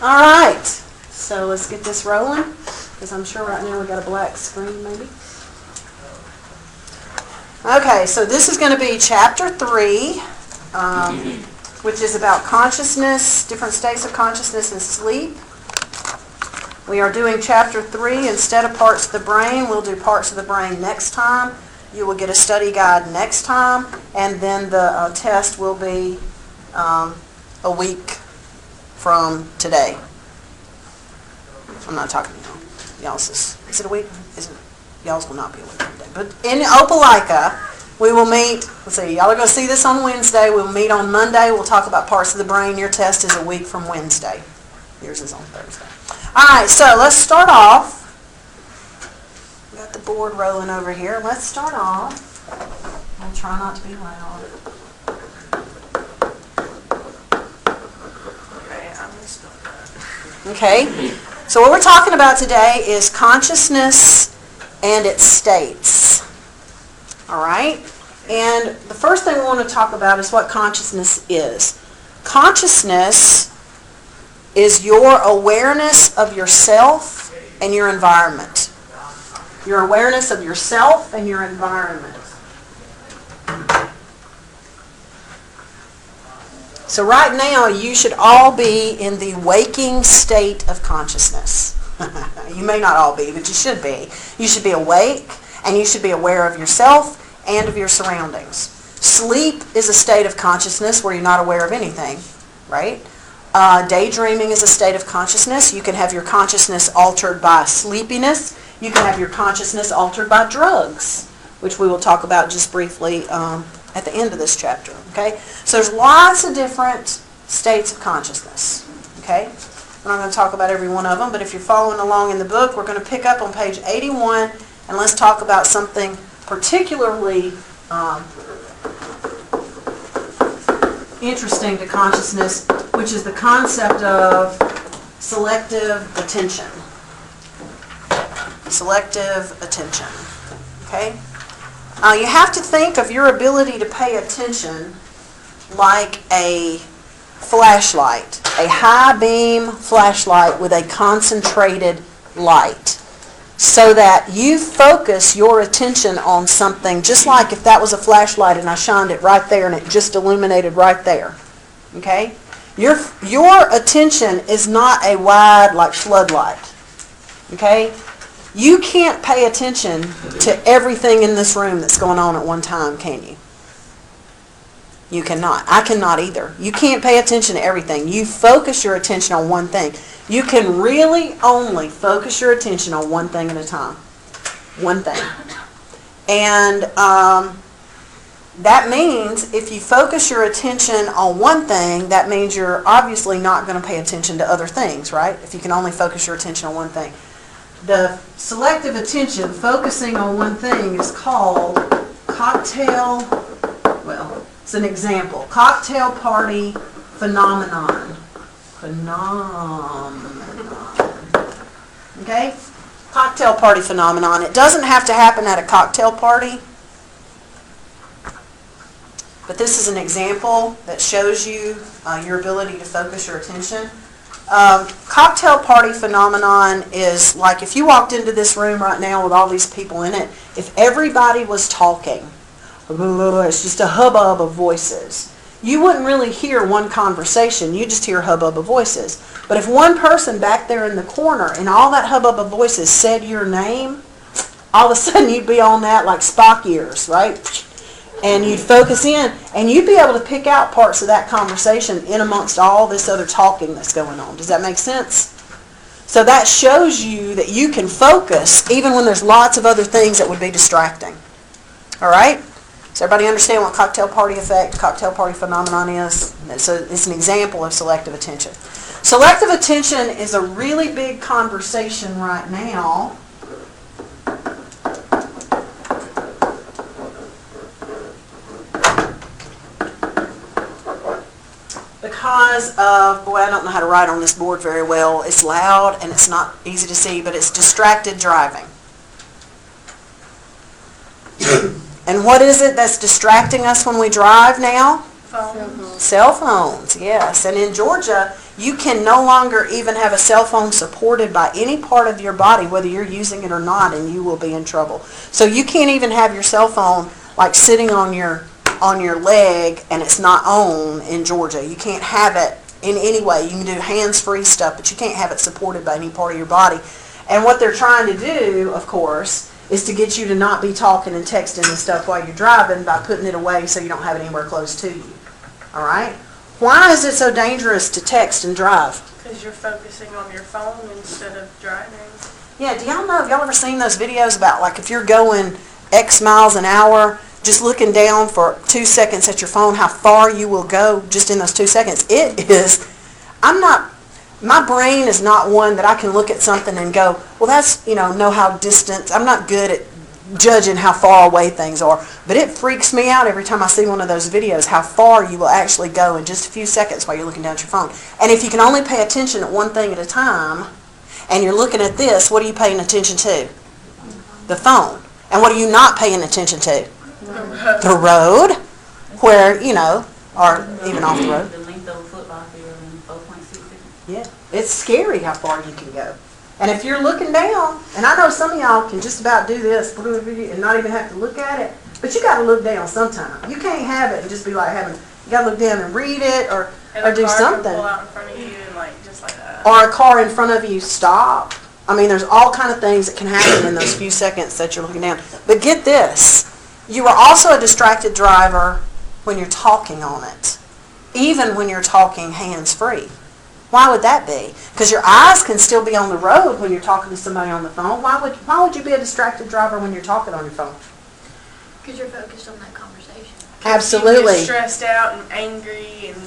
All right, so let's get this rolling, because I'm sure right now we got a black screen maybe. Okay, so this is going to be chapter 3, which is about consciousness, different states of consciousness and sleep. We are doing chapter 3 instead of parts of the brain. We'll do parts of the brain next time. You will get a study guide next time, and then the test will be a week from today. I'm not talking to y'all. Y'all's is it a week? Y'all's will not be a week from today. But in Opelika, we will meet. Let's see. Y'all are going to see this on Wednesday. We'll meet on Monday. We'll talk about parts of the brain. Your test is a week from Wednesday. Yours is on Thursday. All right. So let's start off. We got the board rolling over here. Let's start off. I'll try not to be loud. Okay, so what we're talking about today is consciousness and its states. All right? And the first thing we want to talk about is what consciousness is. Consciousness is your awareness of yourself and your environment. Your awareness of yourself and your environment. So right now, you should all be in the waking state of consciousness. You may not all be, but you should be. You should be awake, and you should be aware of yourself and of your surroundings. Sleep is a state of consciousness where you're not aware of anything, right? Daydreaming is a state of consciousness. You can have your consciousness altered by sleepiness. You can have your consciousness altered by drugs, which we will talk about just briefly at the end of this chapter. Okay, so there's lots of different states of consciousness. Okay, we're not going to talk about every one of them, but if you're following along in the book, we're going to pick up on page 81, and let's talk about something particularly interesting to consciousness, which is the concept of selective attention. Selective attention. Okay. You have to think of your ability to pay attention like a flashlight, a high beam flashlight with a concentrated light, so that you focus your attention on something, just like if that was a flashlight and I shined it right there and it just illuminated right there. Okay? Your attention is not a wide like floodlight. Okay? You can't pay attention to everything in this room that's going on at one time, can you? You cannot. I cannot either. You can't pay attention to everything. You focus your attention on one thing. You can really only focus your attention on one thing at a time. One thing. And that means if you focus your attention on one thing, that means you're obviously not going to pay attention to other things, right? If you can only focus your attention on one thing. The selective attention, focusing on one thing, is called cocktail, well, it's an example, cocktail party phenomenon. Okay? Cocktail party phenomenon. It doesn't have to happen at a cocktail party, but this is an example that shows you your ability to focus your attention. Cocktail party phenomenon is like if you walked into this room right now with all these people in it, if everybody was talking, it's just a hubbub of voices. You wouldn't really hear one conversation, you just hear a hubbub of voices. But if one person back there in the corner and all that hubbub of voices said your name, all of a sudden you'd be on that like Spock ears, right? And you'd focus in, and you'd be able to pick out parts of that conversation in amongst all this other talking that's going on. Does that make sense? So that shows you that you can focus even when there's lots of other things that would be distracting. All right? Does everybody understand what cocktail party effect, cocktail party phenomenon is? It's an example of selective attention. Selective attention is a really big conversation right now. Because of, boy, I don't know how to write on this board very well. It's loud and it's not easy to see, but it's distracted driving. And what is it that's distracting us when we drive now? Cell phones, yes. And in Georgia, you can no longer even have a cell phone supported by any part of your body, whether you're using it or not, and you will be in trouble. So you can't even have your cell phone like sitting on your leg and it's not on in Georgia. You can't have it in any way. You can do hands-free stuff, but you can't have it supported by any part of your body. And what they're trying to do, of course, is to get you to not be talking and texting and stuff while you're driving by putting it away so you don't have it anywhere close to you. All right? Why is it so dangerous to text and drive? Because you're focusing on your phone instead of driving. Yeah, do y'all know, have y'all ever seen those videos about like if you're going X miles an hour, just looking down for 2 seconds at your phone, how far you will go just in those 2 seconds? It is, my brain is not one that I can look at something and go, well, that's, know how distant. I'm not good at judging how far away things are. But it freaks me out every time I see one of those videos, how far you will actually go in just a few seconds while you're looking down at your phone. And if you can only pay attention at one thing at a time, and you're looking at this, what are you paying attention to? The phone. And what are you not paying attention to? The road, where, or even off the road. The length of a football field in 4.6 seconds. Yeah, it's scary how far you can go. And if you're looking down, and I know some of y'all can just about do this and not even have to look at it, but you got to look down sometime. You can't have it and just be like you got to look down and read it or do something. Pull out in front of you and just like that. Or a car in front of you stop. I mean, there's all kind of things that can happen in those few seconds that you're looking down. But get this, you are also a distracted driver when you're talking on it, even when you're talking hands-free. Why would that be? Because your eyes can still be on the road when you're talking to somebody on the phone. Why would you be a distracted driver when you're talking on your phone? Because you're focused on that conversation. Absolutely. You get stressed out and angry and...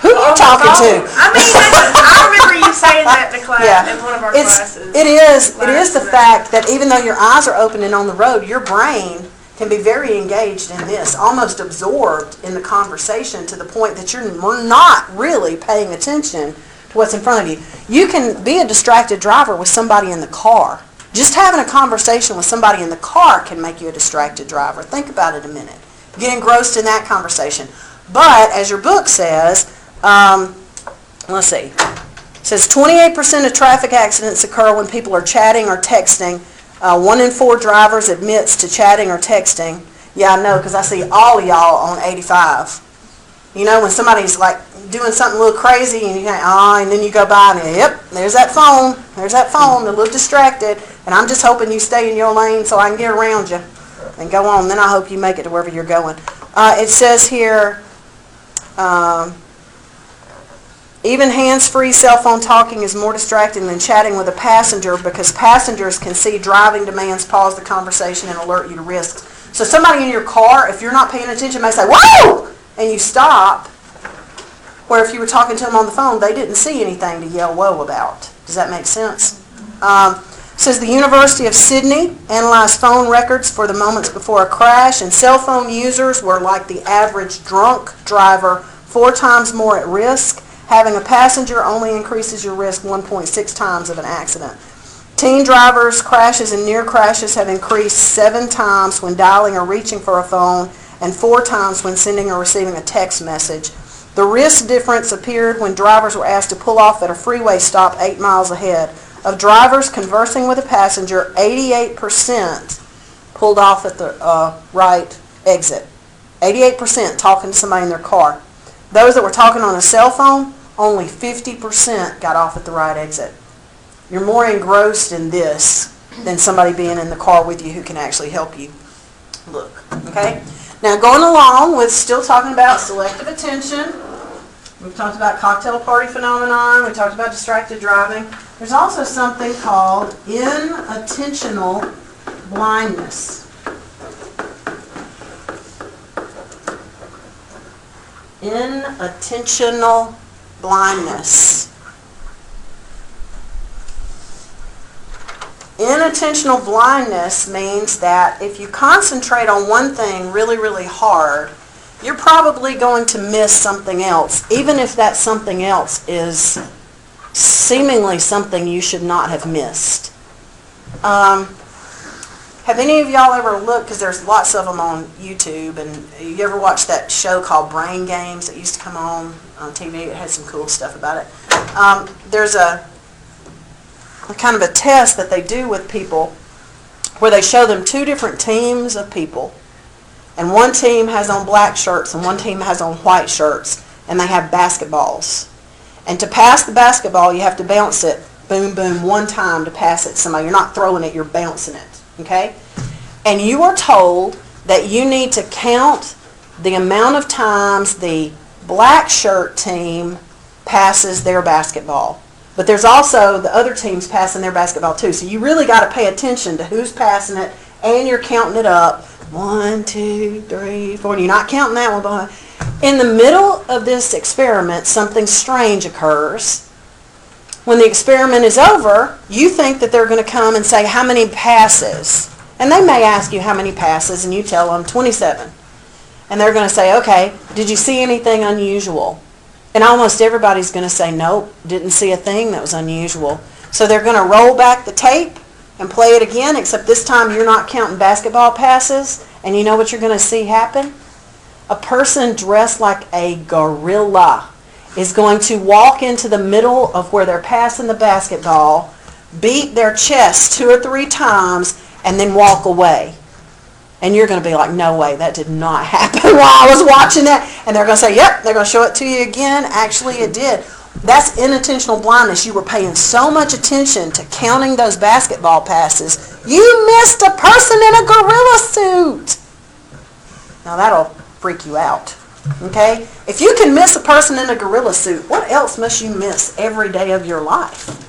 Who are you talking to? I mean, I remember you saying that in class, in one of our classes. It is the fact that even though your eyes are open and on the road, your brain can be very engaged in this, almost absorbed in the conversation to the point that you're not really paying attention to what's in front of you. You can be a distracted driver with somebody in the car. Just having a conversation with somebody in the car can make you a distracted driver. Think about it a minute. Get engrossed in that conversation. But, as your book says, let's see. It says 28% of traffic accidents occur when people are chatting or texting. 1 in 4 drivers admits to chatting or texting. Yeah, I know, because I see all of y'all on 85. When somebody's like doing something a little crazy and you think, and then you go by and yep, there's that phone. There's that phone. They're a little distracted. And I'm just hoping you stay in your lane so I can get around you and go on. Then I hope you make it to wherever you're going. It says here, even hands-free cell phone talking is more distracting than chatting with a passenger because passengers can see driving demands pause the conversation and alert you to risks. So somebody in your car, if you're not paying attention, may say, whoa! And you stop, where if you were talking to them on the phone, they didn't see anything to yell whoa about. Does that make sense? Says the University of Sydney analyzed phone records for the moments before a crash, and cell phone users were like the average drunk driver, 4 times more at risk. Having a passenger only increases your risk 1.6 times of an accident. Teen drivers' crashes and near crashes have increased 7 times when dialing or reaching for a phone and 4 times when sending or receiving a text message. The risk difference appeared when drivers were asked to pull off at a freeway stop 8 miles ahead. Of drivers conversing with a passenger, 88% pulled off at the right exit. 88% talking to somebody in their car. Those that were talking on a cell phone, only 50% got off at the right exit. You're more engrossed in this than somebody being in the car with you who can actually help you look. Okay? Now going along with still talking about selective attention, we've talked about cocktail party phenomenon, we talked about distracted driving. There's also something called inattentional blindness. Inattentional blindness. Inattentional blindness means that if you concentrate on one thing really, really hard, you're probably going to miss something else, even if that something else is seemingly something you should not have missed. Have any of y'all ever looked, because there's lots of them on YouTube, and you ever watched that show called Brain Games that used to come on TV? It had some cool stuff about it. There's a kind of a test that they do with people where they show them two different teams of people, and one team has on black shirts and one team has on white shirts, and they have basketballs. And to pass the basketball, you have to bounce it, boom, boom, one time to pass it to somebody. You're not throwing it, you're bouncing it, okay? And you are told that you need to count the amount of times the black shirt team passes their basketball. But there's also the other teams passing their basketball too. So you really got to pay attention to who's passing it, and you're counting it up. 1, 2, 3, 4. And you're not counting that one behind. In the middle of this experiment, something strange occurs. When the experiment is over, you think that they're going to come and say, how many passes? And they may ask you how many passes, and you tell them 27. And they're going to say, okay, did you see anything unusual? And almost everybody's going to say, nope, didn't see a thing that was unusual. So they're going to roll back the tape and play it again, except this time you're not counting basketball passes. And you know what you're going to see happen? A person dressed like a gorilla is going to walk into the middle of where they're passing the basketball, beat their chest 2 or 3 times, and then walk away. And you're going to be like, no way, that did not happen while I was watching that. And they're going to say, yep, they're going to show it to you again. Actually, it did. That's inattentional blindness. You were paying so much attention to counting those basketball passes, you missed a person in a gorilla suit. Now, that'll freak you out. Okay? If you can miss a person in a gorilla suit, what else must you miss every day of your life?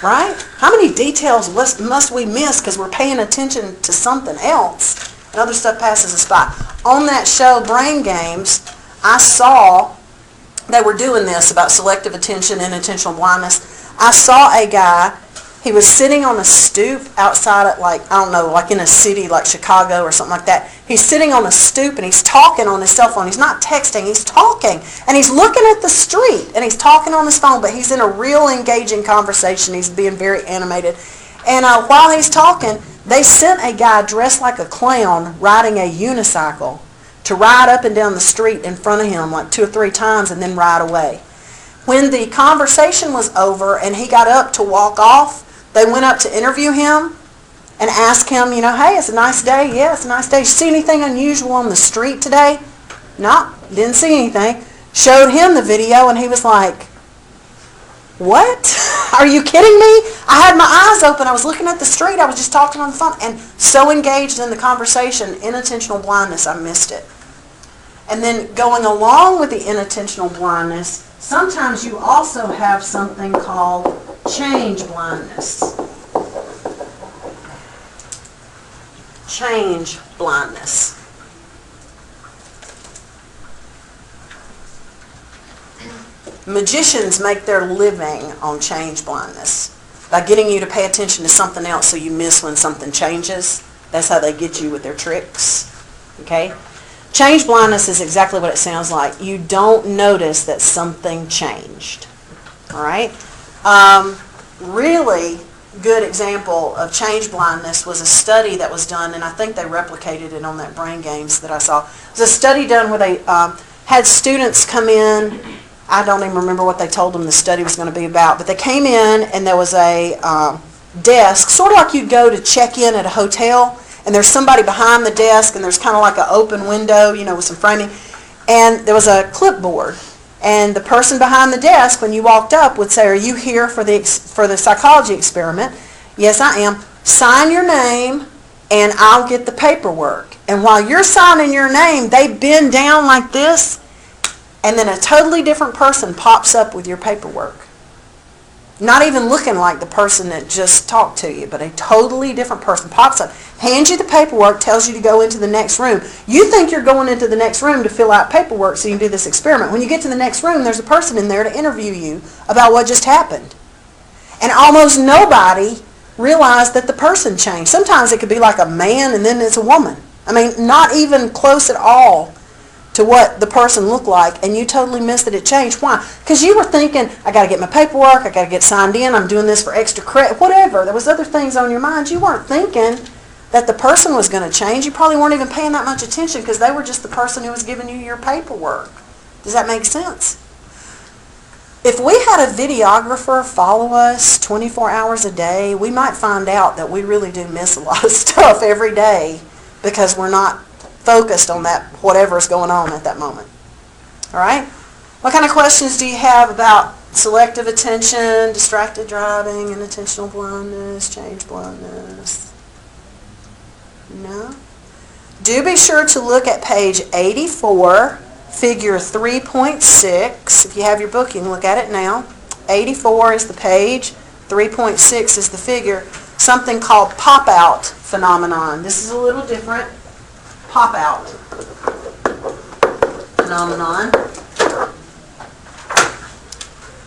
Right? How many details must we miss because we're paying attention to something else and other stuff passes us by? On that show, Brain Games, I saw they were doing this about selective attention and attentional blindness. I saw a guy, he was sitting on a stoop outside at like in a city like Chicago or something like that. He's sitting on a stoop and he's talking on his cell phone. He's not texting, he's talking. And he's looking at the street and he's talking on his phone, but he's in a real engaging conversation. He's being very animated. And while he's talking, they sent a guy dressed like a clown riding a unicycle to ride up and down the street in front of him like 2 or 3 times and then ride away. When the conversation was over and he got up to walk off, they went up to interview him and asked him, hey, it's a nice day. Yeah, it's a nice day. You see anything unusual on the street today? No, didn't see anything. Showed him the video and he was like, what? Are you kidding me? I had my eyes open. I was looking at the street. I was just talking on the phone and so engaged in the conversation, inattentional blindness, I missed it. And then going along with the inattentional blindness, sometimes you also have something called change blindness. Change blindness. Magicians make their living on change blindness by getting you to pay attention to something else so you miss when something changes. That's how they get you with their tricks. Okay? Change blindness is exactly what it sounds like. You don't notice that something changed. All right? Really good example of change blindness was a study that was done, and I think they replicated it on that Brain Games that I saw. It was a study done where they had students come in. I don't even remember what they told them the study was going to be about, but they came in and there was a desk, sort of like you'd go to check in at a hotel, and there's somebody behind the desk, and there's kind of like an open window, with some framing, and there was a clipboard. And the person behind the desk, when you walked up, would say, are you here for the psychology experiment? Yes, I am. Sign your name, and I'll get the paperwork. And while you're signing your name, they bend down like this, and then a totally different person pops up with your paperwork. Not even looking like the person that just talked to you, but a totally different person pops up, hands you the paperwork, tells you to go into the next room. You think you're going into the next room to fill out paperwork so you can do this experiment. When you get to the next room, there's a person in there to interview you about what just happened. And almost nobody realized that the person changed. Sometimes it could be like a man and then it's a woman. I mean, not even close at all to what the person looked like, and you totally missed that it changed. Why? Because you were thinking, I got to get my paperwork, I got to get signed in, I'm doing this for extra credit, whatever. There was other things on your mind. You weren't thinking that the person was going to change, you probably weren't even paying that much attention because they were just the person who was giving you your paperwork. Does that make sense? If we had a videographer follow us 24 hours a day, we might find out that we really do miss a lot of stuff every day because we're not focused on that whatever's going on at that moment. All right? What kind of questions do you have about selective attention, distracted driving, inattentional blindness, change blindness? No? Do be sure to look at page 84, figure 3.6. If you have your book, you can look at it now. 84 is the page, 3.6 is the figure. Something called pop-out phenomenon. This is a little different. Pop-out phenomenon.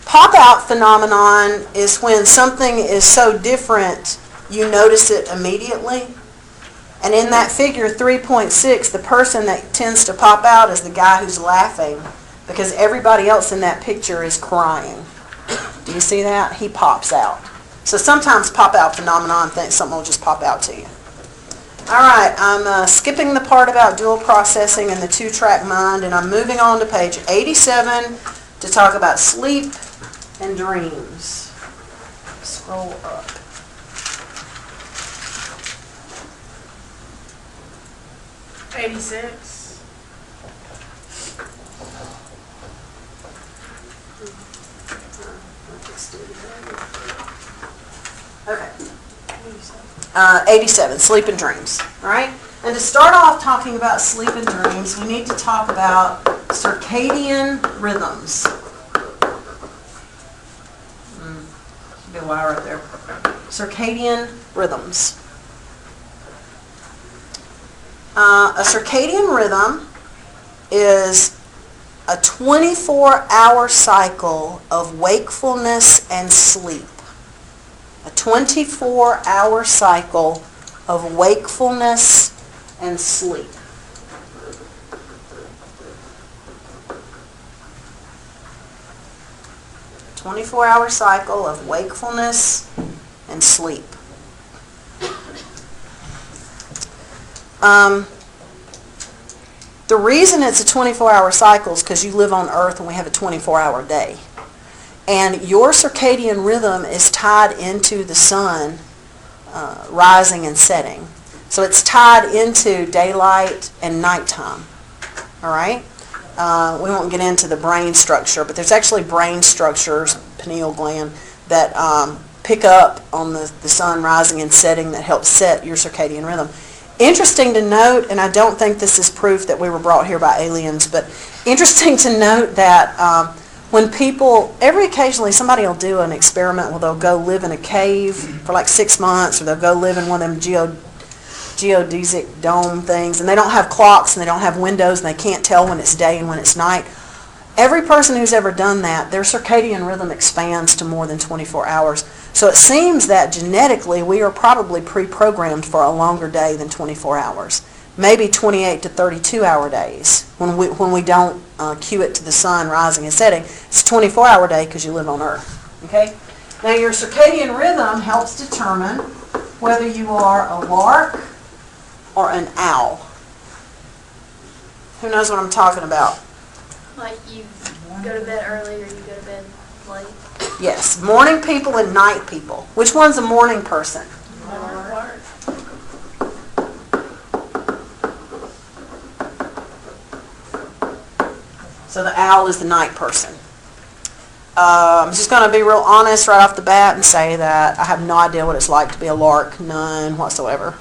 Pop-out phenomenon is when something is so different you notice it immediately. And in that figure 3.6, the person that tends to pop out is the guy who's laughing because everybody else in that picture is crying. Do you see that? He pops out. So sometimes pop-out phenomenon thinks something will just pop out to you. All right, I'm skipping the part about dual processing and the two-track mind, and I'm moving on to page 87 to talk about sleep and dreams. Scroll up. '86. Okay. 87, sleep and dreams. All right? And to start off talking about sleep and dreams, we need to talk about circadian rhythms. Should be a wire right there. Circadian rhythms. A circadian rhythm is a 24-hour cycle of wakefulness and sleep. A 24-hour cycle of wakefulness and sleep. A 24-hour cycle of wakefulness and sleep. The reason it's a 24-hour cycle is because you live on Earth and we have a 24-hour day. And your circadian rhythm is tied into the sun rising and setting. So it's tied into daylight and nighttime. All right? We won't get into the brain structure, but there's actually brain structures, pineal gland, that pick up on the sun rising and setting that helps set your circadian rhythm. Interesting to note, and I don't think this is proof that we were brought here by aliens, but interesting to note that when people, occasionally somebody will do an experiment where they'll go live in a cave for like 6 months, or they'll go live in one of them geodesic dome things, and they don't have clocks and they don't have windows and they can't tell when it's day and when it's night. Every person who's ever done that, their circadian rhythm expands to more than 24 hours. So it seems that genetically we are probably pre-programmed for a longer day than 24 hours. Maybe 28 to 32-hour days when we don't cue it to the sun rising and setting. It's a 24-hour day because you live on Earth. Okay? Now your circadian rhythm helps determine whether you are a lark or an owl. Who knows what I'm talking about? Like you go to bed early or you go to bed late? Yes, morning people and night people. Which one's a morning person? So the owl is the night person. I'm just going to be real honest right off the bat and say that I have no idea what it's like to be a lark, none whatsoever,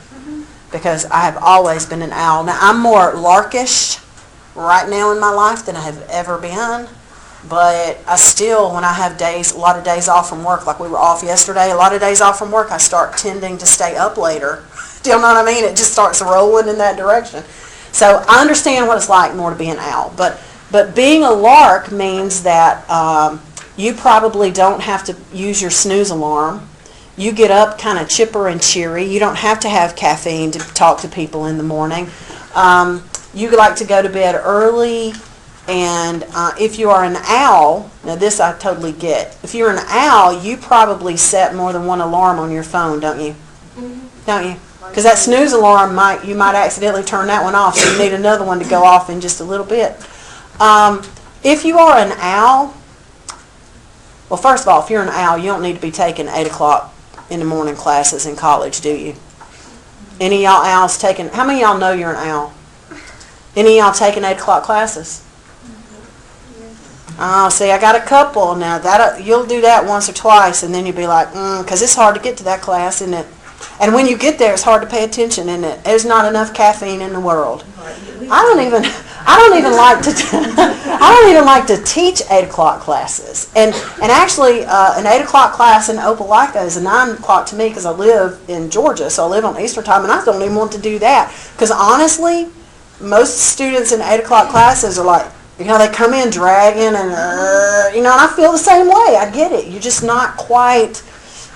because I have always been an owl. Now, I'm more larkish right now in my life than I have ever been, but I still, when I have days, a lot of days off from work, like we were off yesterday, a lot of days off from work, I start tending to stay up later. Do you know what I mean? It just starts rolling in that direction. So I understand what it's like more to be an owl, but being a lark means that you probably don't have to use your snooze alarm. You get up kind of chipper and cheery. You don't have to have caffeine to talk to people in the morning. You like to go to bed early, and if you are an owl, now this I totally get. If you're an owl, you probably set more than one alarm on your phone, don't you? Mm-hmm. Don't you? Oh Because that snooze alarm you might accidentally turn that one off, so you need another one to go off in just a little bit. If you are an owl, well, first of all, if you're an owl, you don't need to be taking 8 o'clock in the morning classes in college, do you? Any of y'all owls taking, how many of y'all know you're an owl? Any of y'all taking 8 o'clock classes? Oh, see, I got a couple now. You'll do that once or twice, and then you'll be like, because it's hard to get to that class, isn't it? And when you get there, it's hard to pay attention, isn't it? There's not enough caffeine in the world. I don't even like to teach 8 o'clock classes. And actually, an 8 o'clock class in Opelika is a 9 o'clock to me because I live in Georgia, so I live on Eastern time, and I don't even want to do that. Because honestly, most students in 8 o'clock classes are like, they come in dragging and I feel the same way. I get it. You're just not quite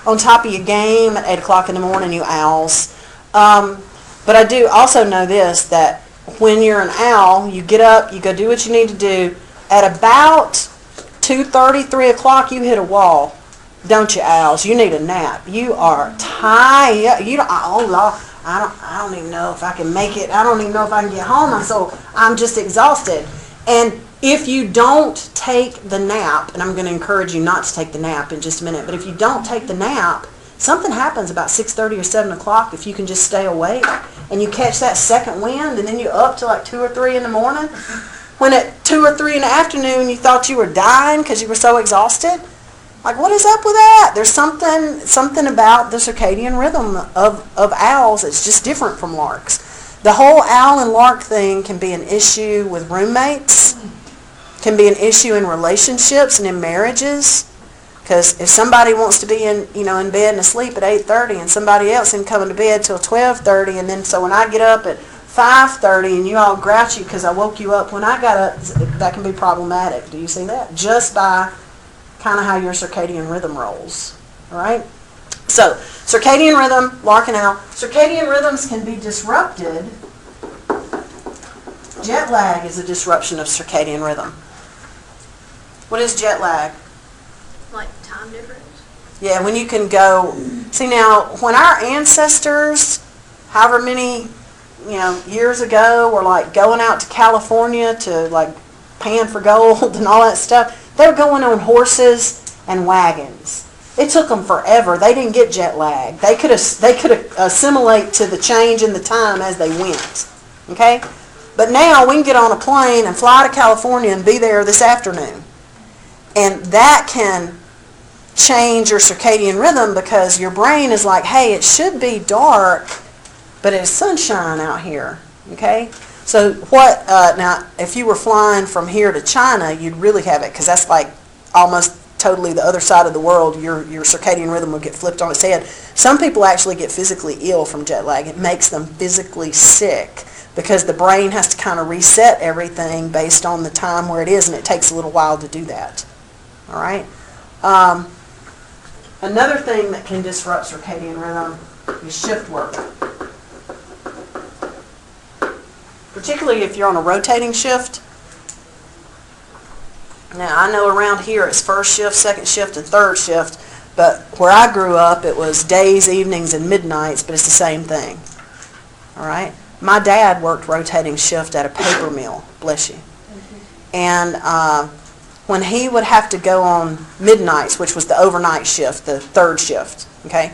on top of your game at 8 o'clock in the morning, you owls. But I do also know this, that when you're an owl, you get up, you go do what you need to do. At about 2:30, 3 o'clock, you hit a wall. Don't you, owls? You need a nap. You are tired. I don't even know if I can make it. I don't even know if I can get home. I'm just exhausted. And if you don't take the nap, and I'm going to encourage you not to take the nap in just a minute, but if you don't take the nap, something happens about 6:30 or 7 o'clock if you can just stay awake and you catch that second wind and then you're up to like 2 or 3 in the morning. When at 2 or 3 in the afternoon you thought you were dying because you were so exhausted. Like, what is up with that? There's something about the circadian rhythm of owls that's just different from larks. The whole owl and lark thing can be an issue with roommates, can be an issue in relationships and in marriages. Because if somebody wants to be in bed and asleep at 8:30 and somebody else isn't coming to bed till 12:30, and then so when I get up at 5:30 and you all grouchy because I woke you up when I got up, that can be problematic. Do you see that? Just by kind of how your circadian rhythm rolls. All right? So, circadian rhythm, lark and owl. Circadian rhythms can be disrupted. Jet lag is a disruption of circadian rhythm. What is jet lag? Like time difference? Yeah, when you can go. See, now, when our ancestors, however many years ago, were like going out to California to like pan for gold and all that stuff, they were going on horses and wagons. It took them forever. They didn't get jet lag. They could assimilate to the change in the time as they went. Okay? But now we can get on a plane and fly to California and be there this afternoon. And that can change your circadian rhythm because your brain is like, hey, it should be dark, but it's sunshine out here. Okay? So now, if you were flying from here to China, you'd really have it because that's like almost totally the other side of the world. Your circadian rhythm will get flipped on its head. Some people actually get physically ill from jet lag. It makes them physically sick because the brain has to kind of reset everything based on the time where it is, and it takes a little while to do that. All right? Another thing that can disrupt circadian rhythm is shift work. Particularly if you're on a rotating shift. Now, I know around here it's first shift, second shift, and third shift, but where I grew up it was days, evenings, and midnights, but it's the same thing. All right? My dad worked rotating shift at a paper mill, bless you. And when he would have to go on midnights, which was the overnight shift, the third shift, okay?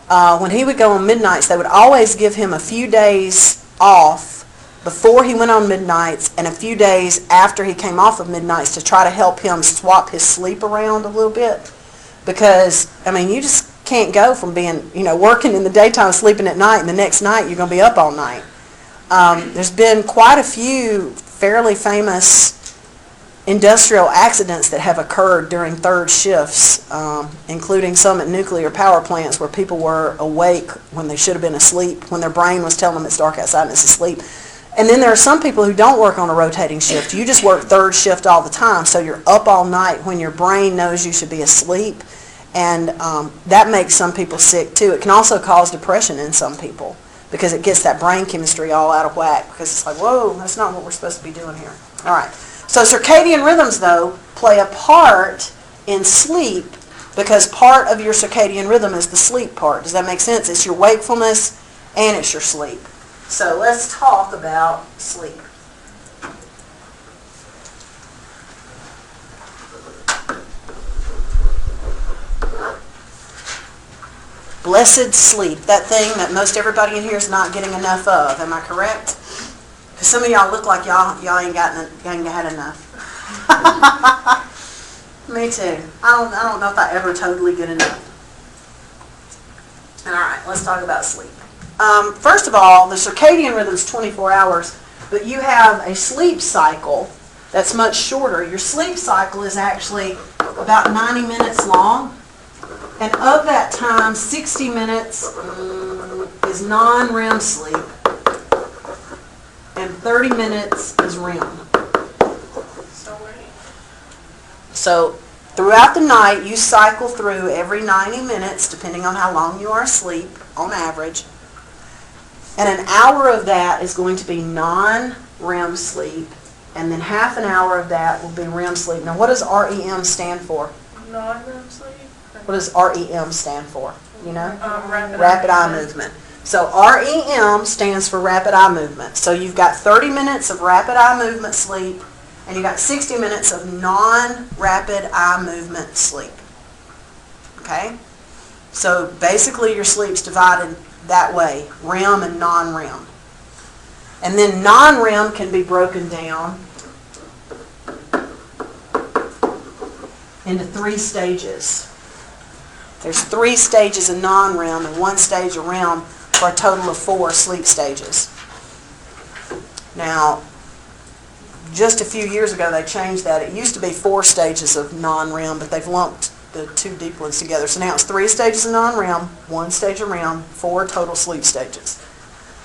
When he would go on midnights, they would always give him a few days off before he went on midnights and a few days after he came off of midnights to try to help him swap his sleep around a little bit. Because, you just can't go from being, working in the daytime, sleeping at night, and the next night you're going to be up all night. There's been quite a few fairly famous industrial accidents that have occurred during third shifts, including some at nuclear power plants where people were awake when they should have been asleep, when their brain was telling them it's dark outside and it's asleep. And then there are some people who don't work on a rotating shift. You just work third shift all the time, so you're up all night when your brain knows you should be asleep, and that makes some people sick too. It can also cause depression in some people because it gets that brain chemistry all out of whack because it's like, whoa, that's not what we're supposed to be doing here. All right. So circadian rhythms, though, play a part in sleep because part of your circadian rhythm is the sleep part. Does that make sense? It's your wakefulness and it's your sleep. So let's talk about sleep. Blessed sleep, that thing that most everybody in here is not getting enough of. Am I correct? Because some of y'all look like y'all ain't had enough. Me too. I don't know if I ever totally get enough. All right, let's talk about sleep. First of all, the circadian rhythm is 24 hours, but you have a sleep cycle that's much shorter. Your sleep cycle is actually about 90 minutes long. And of that time, 60 minutes is non-REM sleep, and 30 minutes is REM. So throughout the night, you cycle through every 90 minutes, depending on how long you are asleep, on average. And an hour of that is going to be non-REM sleep, and then half an hour of that will be REM sleep. Now, what does REM stand for? Non-REM sleep? What does REM stand for? You know? Rapid eye movement. So REM stands for rapid eye movement. So you've got 30 minutes of rapid eye movement sleep, and you've got 60 minutes of non-rapid eye movement sleep. Okay? So basically your sleep's divided that way, REM and non-REM. And then non-REM can be broken down into 3 stages. There's 3 stages of non-REM and 1 stage of REM for a total of 4 sleep stages. Now, just a few years ago they changed that. It used to be 4 stages of non-REM, but they've lumped the 2 deep ones together. So now it's 3 stages of non-REM, 1 stage of REM, 4 total sleep stages.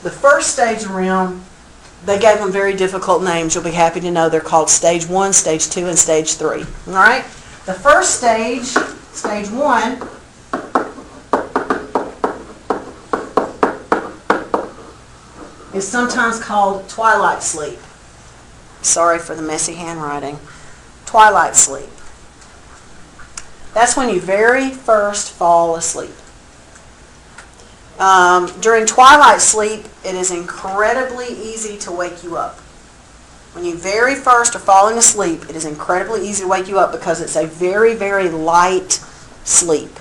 The first stage of REM, they gave them very difficult names. You'll be happy to know they're called stage 1, stage 2, and stage 3. All right? The first stage, stage 1, is sometimes called twilight sleep. Sorry for the messy handwriting. Twilight sleep. That's when you very first fall asleep. During twilight sleep, it is incredibly easy to wake you up. When you very first are falling asleep, it is incredibly easy to wake you up because it's a very, very light sleep.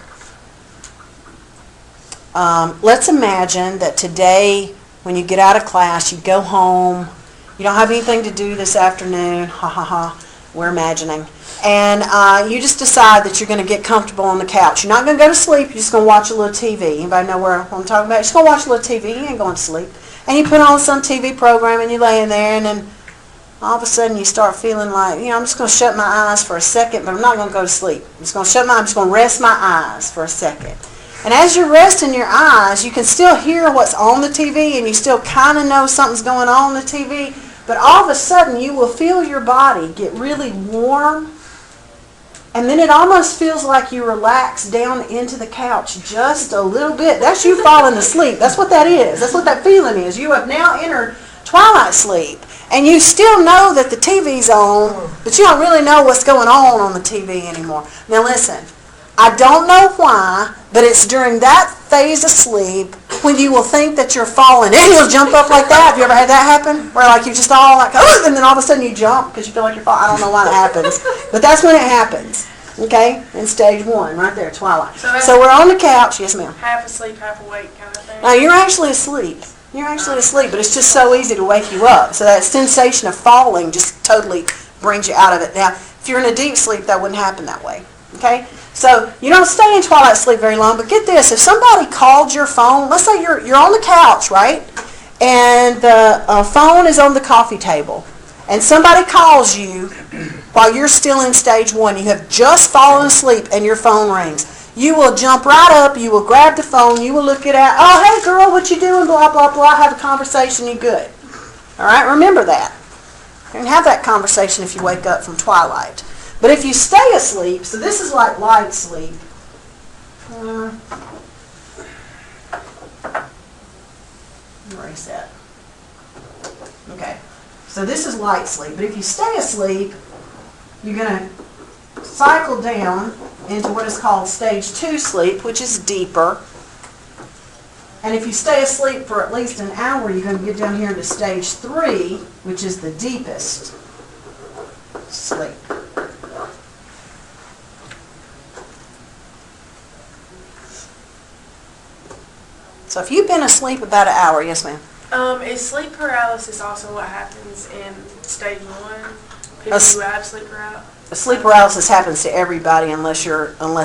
Let's imagine that today, when you get out of class, you go home, you don't have anything to do this afternoon, ha ha ha, we're imagining, and you just decide that you're going to get comfortable on the couch. You're not going to go to sleep, you're just going to watch a little TV. Anybody know what I'm talking about? You're just going to watch a little TV, you ain't going to sleep. And you put on some TV program and you lay in there, and then all of a sudden you start feeling like, I'm just going to shut my eyes for a second, but I'm not going to go to sleep. I'm just going to rest my eyes for a second. And as you're resting your eyes, you can still hear what's on the TV, and you still kind of know something's going on the TV, but all of a sudden you will feel your body get really warm, and then it almost feels like you relax down into the couch just a little bit. That's you falling asleep. That's what that is. That's what that feeling is. You have now entered twilight sleep, and you still know that the TV's on, but you don't really know what's going on the TV anymore. Now listen. I don't know why, but it's during that phase of sleep when you will think that you're falling, and you'll jump up like that. Have you ever had that happen? Where like you just all like, oh, and then all of a sudden you jump because you feel like you're falling. I don't know why that happens, but that's when it happens. Okay, in stage 1, right there, twilight. So we're on the couch. Yes, ma'am. Half asleep, half awake kind of thing. Now you're actually asleep. You're actually asleep, but it's just so easy to wake you up. So that sensation of falling just totally brings you out of it. Now, if you're in a deep sleep, that wouldn't happen that way. Okay. So you don't stay in twilight sleep very long, but get this, if somebody called your phone, let's say you're on the couch, right? And the phone is on the coffee table, and somebody calls you while you're still in stage 1, you have just fallen asleep and your phone rings. You will jump right up, you will grab the phone, you will look it at, oh, hey girl, what you doing, blah, blah, blah, have a conversation, you good. All right, remember that. You can have that conversation if you wake up from twilight. But if you stay asleep, so this is like light sleep. Erase that. Okay. So this is light sleep. But if you stay asleep, you're going to cycle down into what is called stage 2 sleep, which is deeper. And if you stay asleep for at least an hour, you're going to get down here into stage 3, which is the deepest sleep. So if you've been asleep about an hour, yes ma'am? Is sleep paralysis also what happens in stage 1? People who have sleep paralysis? Sleep paralysis happens to everybody unless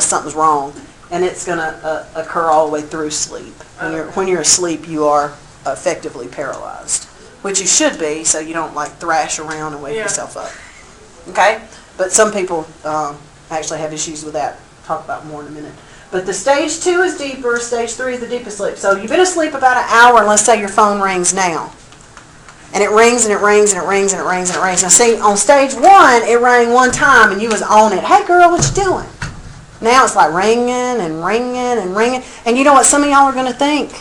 something's wrong, and it's going to occur all the way through sleep. When you're asleep, you are effectively paralyzed, which you should be, so you don't like thrash around and wake yourself up. Okay, but some people actually have issues with that. Talk about more in a minute. But the stage 2 is deeper. Stage 3 is the deepest sleep. So you've been asleep about an hour, and let's say your phone rings now. And it rings and it rings and it rings and it rings and it rings. Now see, on stage 1, it rang one time and you was on it. Hey girl, what you doing? Now it's like ringing and ringing and ringing. And you know what some of y'all are going to think?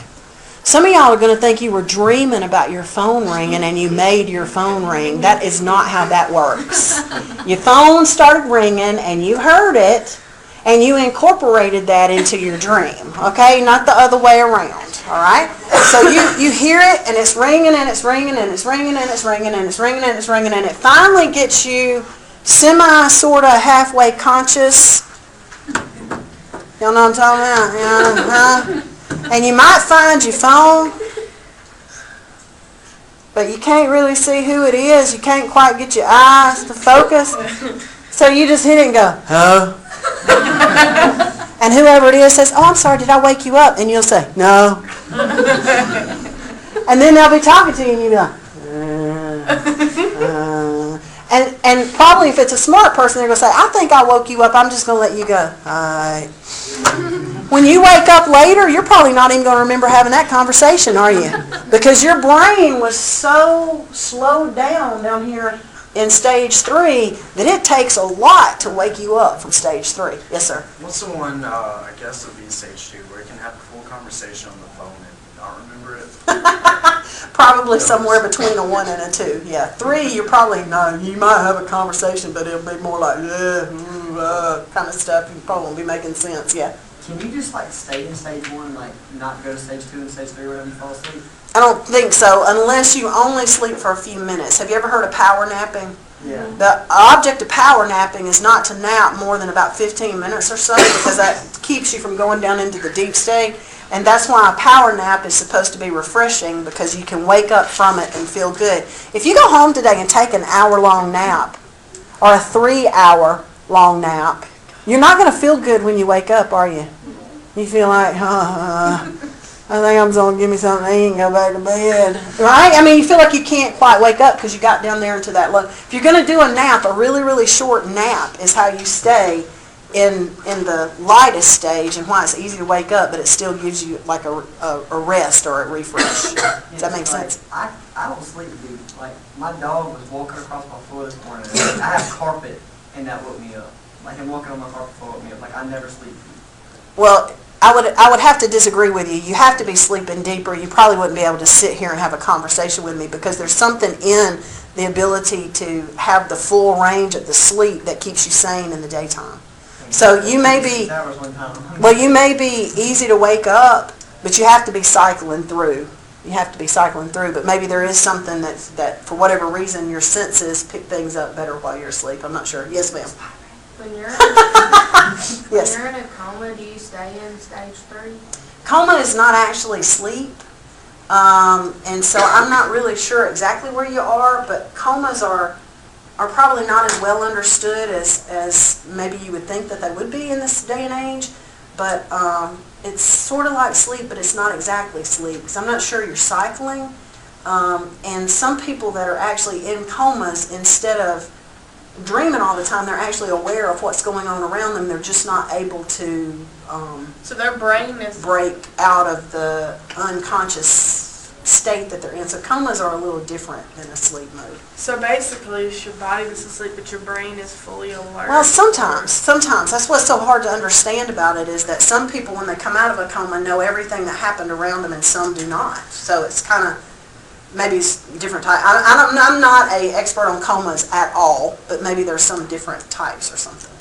Some of y'all are going to think you were dreaming about your phone ringing and you made your phone ring. That is not how that works. Your phone started ringing and you heard it and you incorporated that into your dream. Okay? Not the other way around. All right? So you hear it, and it's ringing, and it's ringing, and it's ringing, and it's ringing, and it's ringing, and it's ringing, and it finally gets you sort of halfway conscious. Y'all know what I'm talking about? Yeah, And you might find your phone, but you can't really see who it is. You can't quite get your eyes to focus. So you just hit it and go, huh? And whoever it is says, oh, I'm sorry, did I wake you up? And you'll say, no. And then they'll be talking to you and you'll be like, And probably if it's a smart person, they're going to say, I think I woke you up. I'm just going to let you go. All right. When you wake up later, you're probably not even going to remember having that conversation, are you? Because your brain was so slowed down here in stage 3 that it takes a lot to wake you up from stage 3. Yes, sir? What's the one, I guess it would be stage 2, where you can have a full conversation on the phone and not remember it? Probably somewhere between a 1 and a 2. Yeah. 3, you're probably, no, you might have a conversation, but it'll be more like, kind of stuff. You probably won't be making sense. Yeah. Can you just like stay in stage 1, like not go to stage 2 and stage 3 whenever you fall asleep? I don't think so, unless you only sleep for a few minutes. Have you ever heard of power napping? Yeah. The object of power napping is not to nap more than about 15 minutes or so, because that keeps you from going down into the deep state. And that's why a power nap is supposed to be refreshing, because you can wake up from it and feel good. If you go home today and take an hour-long nap or a 3-hour-long nap, you're not going to feel good when you wake up, are you? You feel like, I think I'm just going to give me something to eat and go back to bed. Right? I mean, you feel like you can't quite wake up because you got down there into that low. If you're going to do a nap, a really, really short nap is how you stay in the lightest stage, and why it's easy to wake up, but it still gives you like a rest or a refresh. Does that make sense? I don't sleep deep. Like, my dog was walking across my floor this morning. I have carpet, and that woke me up. Like, him walking on my carpet floor woke me up. Like, I never sleep deep. Well, I would have to disagree with you. You have to be sleeping deeper. You probably wouldn't be able to sit here and have a conversation with me, because there's something in the ability to have the full range of the sleep that keeps you sane in the daytime. So you may be, you may be easy to wake up, but you have to be cycling through. You have to be cycling through, but maybe there is something that for whatever reason your senses pick things up better while you're asleep. I'm not sure. Yes, ma'am. When you're Yes. when you're in a coma, do you stay in stage 3? Coma is not actually sleep, and so I'm not really sure exactly where you are, but comas are probably not as well understood as maybe you would think that they would be in this day and age, but it's sort of like sleep, but it's not exactly sleep, because I'm not sure you're cycling, and some people that are actually in comas, instead of dreaming all the time, they're actually aware of what's going on around them. They're just not able to So their brain is... break out of the unconscious state that they're in. So comas are a little different than a sleep mode. So basically, it's your body that's asleep, but your brain is fully alert. Well, sometimes. That's what's so hard to understand about it, is that some people, when they come out of a coma, know everything that happened around them, and some do not. So it's kind of, maybe it's different type. I'm not an expert on comas at all, but maybe there's some different types or something.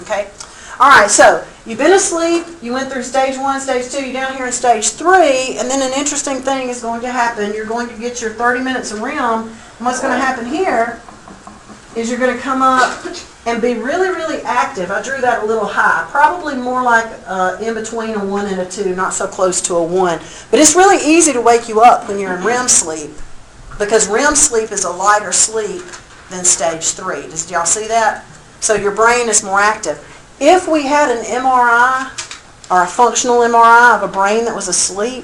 Okay? All right, so you've been asleep, you went through stage 1, stage 2, you're down here in stage 3, and then an interesting thing is going to happen. You're going to get your 30 minutes of REM, and what's going to happen here is you're going to come up and be really, really active. I drew that a little high, probably more like in between a 1 and a 2, not so close to a 1. But it's really easy to wake you up when you're in REM sleep, because REM sleep is a lighter sleep than stage 3. Did y'all see that? So your brain is more active. If we had an MRI or a functional MRI of a brain that was asleep,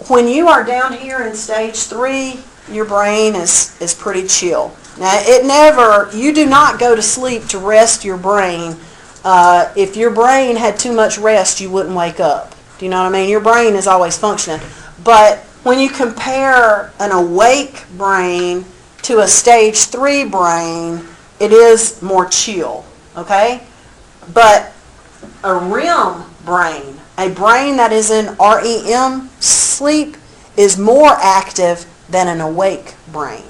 when you are down here in stage 3, your brain is pretty chill. Now, you do not go to sleep to rest your brain. If your brain had too much rest, you wouldn't wake up. Do you know what I mean? Your brain is always functioning. But when you compare an awake brain to a stage 3 brain, it is more chill, okay? But a REM brain, a brain that is in REM sleep, is more active than an awake brain.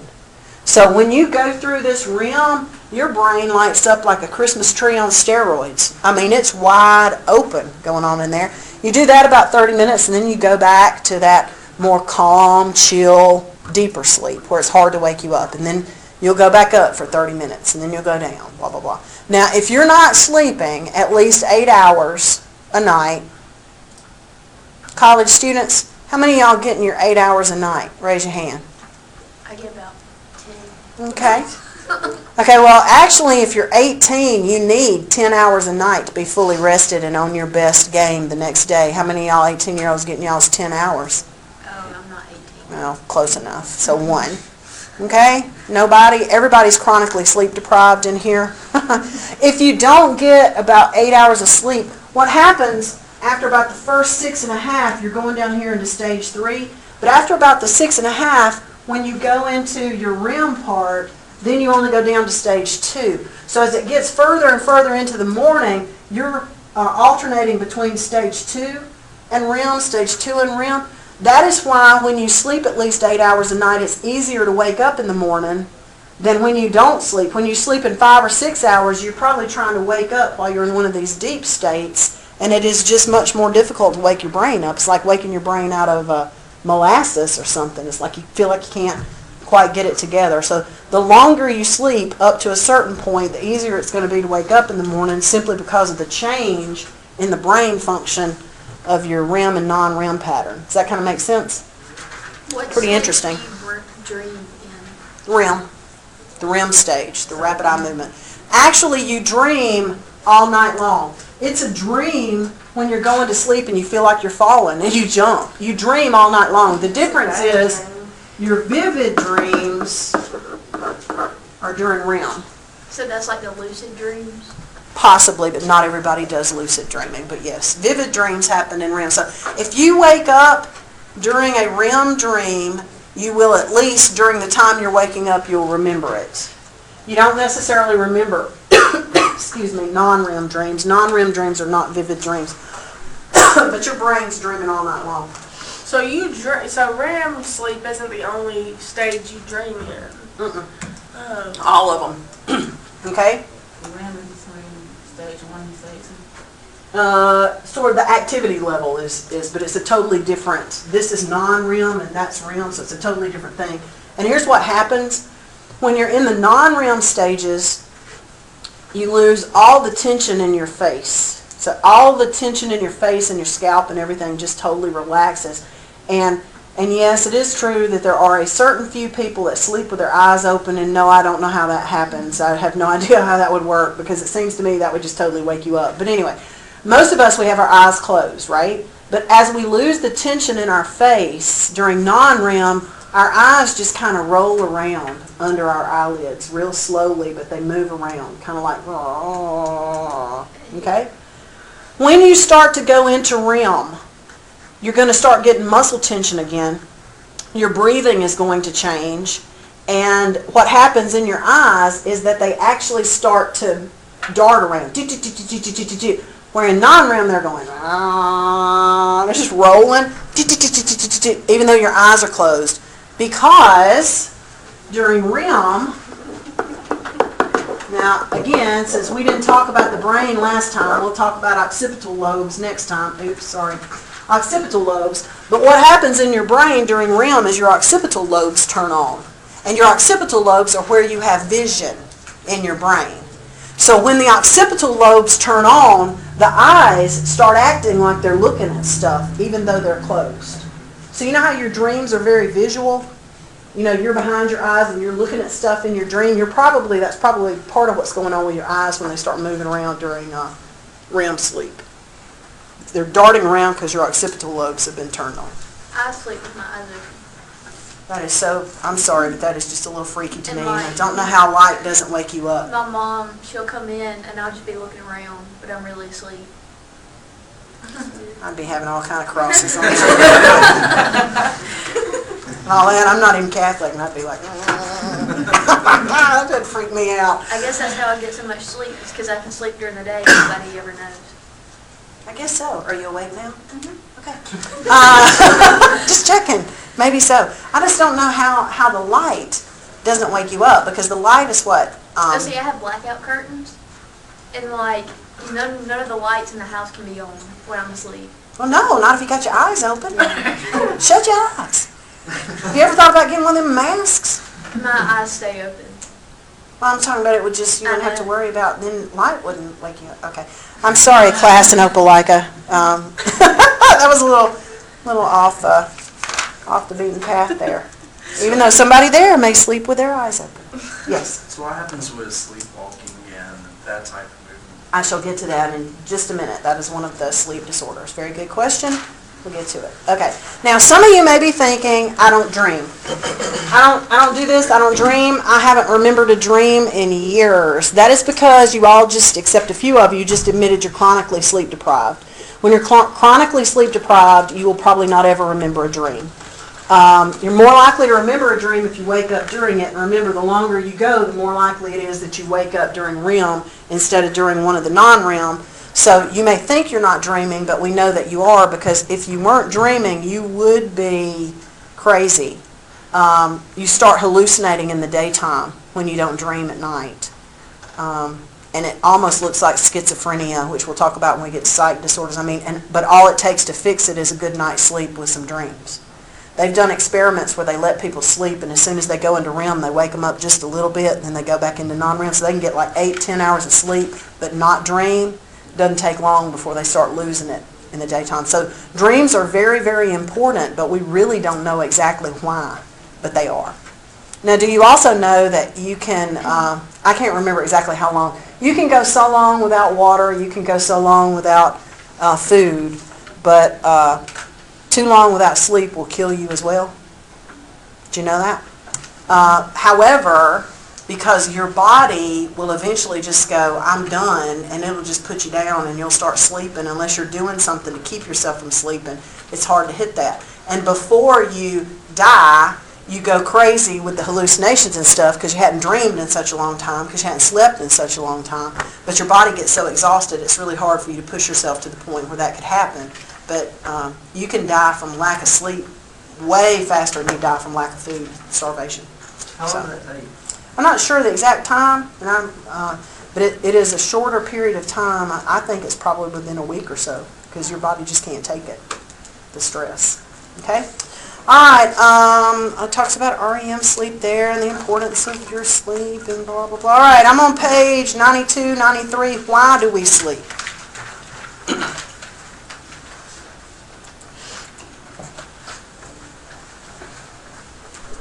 So when you go through this REM, your brain lights up like a Christmas tree on steroids. I mean, it's wide open going on in there. You do that about 30 minutes, and then you go back to that more calm, chill, deeper sleep where it's hard to wake you up. And then you'll go back up for 30 minutes, and then you'll go down, blah, blah, blah. Now, if you're not sleeping at least 8 hours a night, college students, how many of y'all getting your 8 hours a night? Raise your hand. I get about 10. Okay. Okay, well, actually, if you're 18, you need 10 hours a night to be fully rested and on your best game the next day. How many of y'all 18-year-olds getting y'all's 10 hours? Oh, I'm not 18. Well, close enough. So 1. Okay? Nobody? Everybody's chronically sleep deprived in here. If you don't get about 8 hours of sleep, what happens after about the first 6.5, you're going down here into stage 3. But after about the 6.5, when you go into your REM part, then you only go down to stage 2. So as it gets further and further into the morning, you're alternating between stage 2 and REM, stage 2 and REM. That is why when you sleep at least 8 hours a night, it's easier to wake up in the morning than when you don't sleep. When you sleep in 5 or 6 hours, you're probably trying to wake up while you're in one of these deep states, and it is just much more difficult to wake your brain up. It's like waking your brain out of molasses or something. It's like you feel like you can't quite get it together. So the longer you sleep up to a certain point, the easier it's going to be to wake up in the morning, simply because of the change in the brain function of your REM and non-REM pattern. Does that kind of make sense? What Pretty stage interesting. do you dream in? REM, the REM stage, the rapid eye movement. Actually, you dream all night long. It's a dream when you're going to sleep and you feel like you're falling and you jump. You dream all night long. The difference is your vivid dreams are during REM. So that's like a lucid dreams? Possibly, but not everybody does lucid dreaming. But yes, vivid dreams happen in REM. So if you wake up during a REM dream, you will, at least during the time you're waking up, you'll remember it. You don't necessarily remember, excuse me, non-REM dreams. Non-REM dreams are not vivid dreams. But your brain's dreaming all night long. So so REM sleep isn't the only stage you dream in. Oh. All of them. Okay? REM is between stage 1 and stage 2. Sort of the activity level is, but it's a totally different. This is non-REM and that's REM, so it's a totally different thing. And here's what happens. When you're in the non-REM stages, you lose all the tension in your face. So all the tension in your face and your scalp and everything just totally relaxes. And yes, it is true that there are a certain few people that sleep with their eyes open, and no, I don't know how that happens. I have no idea how that would work, because it seems to me that would just totally wake you up. But anyway, most of us, we have our eyes closed, right? But as we lose the tension in our face during non-REM, our eyes just kind of roll around under our eyelids real slowly, but they move around, kind of like, okay? When you start to go into REM, you're going to start getting muscle tension again. Your breathing is going to change. And what happens in your eyes is that they actually start to dart around. Where in non-REM, they're going, they're just rolling, even though your eyes are closed. Because during REM, Now, again, since we didn't talk about the brain last time, we'll talk about occipital lobes next time. Oops, sorry. Occipital lobes. But what happens in your brain during REM is your occipital lobes turn on. And your occipital lobes are where you have vision in your brain. So when the occipital lobes turn on, the eyes start acting like they're looking at stuff, even though they're closed. So you know how your dreams are very visual? You know, you're behind your eyes and you're looking at stuff in your dream. That's probably part of what's going on with your eyes when they start moving around during REM sleep. They're darting around because your occipital lobes have been turned on. I sleep with my eyes open. That is so, I'm sorry, but that is just a little freaky to And me. like- I don't know how light doesn't wake you up. My mom, she'll come in and I'll just be looking around, but I'm really asleep. I'd be having all kind of crosses on that. Oh, man, I'm not even Catholic, and I'd be like, that would freak me out. I guess that's how I get so much sleep, is because I can sleep during the day and nobody ever knows. I guess so. Are you awake now? Okay. Just checking. Maybe so. I just don't know how the light doesn't wake you up, because the light is what? See, I have blackout curtains, and like, none of the lights in the house can be on when I'm asleep. Well, no, not if you got your eyes open. Shut your eyes. Have you ever thought about getting one of them masks? My eyes stay open. Well, I'm talking about it would just, you wouldn't have to worry about, then light wouldn't wake you up. Okay. I'm sorry, class in Opelika. That was a little off the beaten path there. Even though somebody there may sleep with their eyes open. Yes. So what happens with sleepwalking and that type of movement? I shall get to that in just a minute. That is one of the sleep disorders. Very good question. We'll get to it. Okay. Now, some of you may be thinking, I don't dream. I don't do this. I don't dream. I haven't remembered a dream in years. That is because you all just, except a few of you, just admitted you're chronically sleep deprived. When you're chronically sleep deprived, you will probably not ever remember a dream. You're more likely to remember a dream if you wake up during it. And remember, the longer you go, the more likely it is that you wake up during REM instead of during one of the non-REM. So you may think you're not dreaming, but we know that you are, because if you weren't dreaming, you would be crazy. You start hallucinating in the daytime when you don't dream at night. And it almost looks like schizophrenia, which we'll talk about when we get to psych disorders. But all it takes to fix it is a good night's sleep with some dreams. They've done experiments where they let people sleep, and as soon as they go into REM, they wake them up just a little bit, and then they go back into non-REM, so they can get like 8-10 hours of sleep, but not dream. It doesn't take long before they start losing it in the daytime. So dreams are very, very important, but we really don't know exactly why, but they are. Now, do you also know that you can, I can't remember exactly how long, you can go so long without water, you can go so long without food, but too long without sleep will kill you as well. Did you know that? However, because your body will eventually just go, I'm done, and it'll just put you down and you'll start sleeping unless you're doing something to keep yourself from sleeping. It's hard to hit that. And before you die, you go crazy with the hallucinations and stuff because you hadn't dreamed in such a long time, because you hadn't slept in such a long time. But your body gets so exhausted, it's really hard for you to push yourself to the point where that could happen. But you can die from lack of sleep way faster than you die from lack of food, starvation. How long does that take? I'm not sure the exact time, but it is a shorter period of time. I think it's probably within a week or so, because your body just can't take it, the stress. Okay? All right, it talks about REM sleep there and the importance of your sleep and blah, blah, blah. All right, I'm on page 92, 93. Why do we sleep?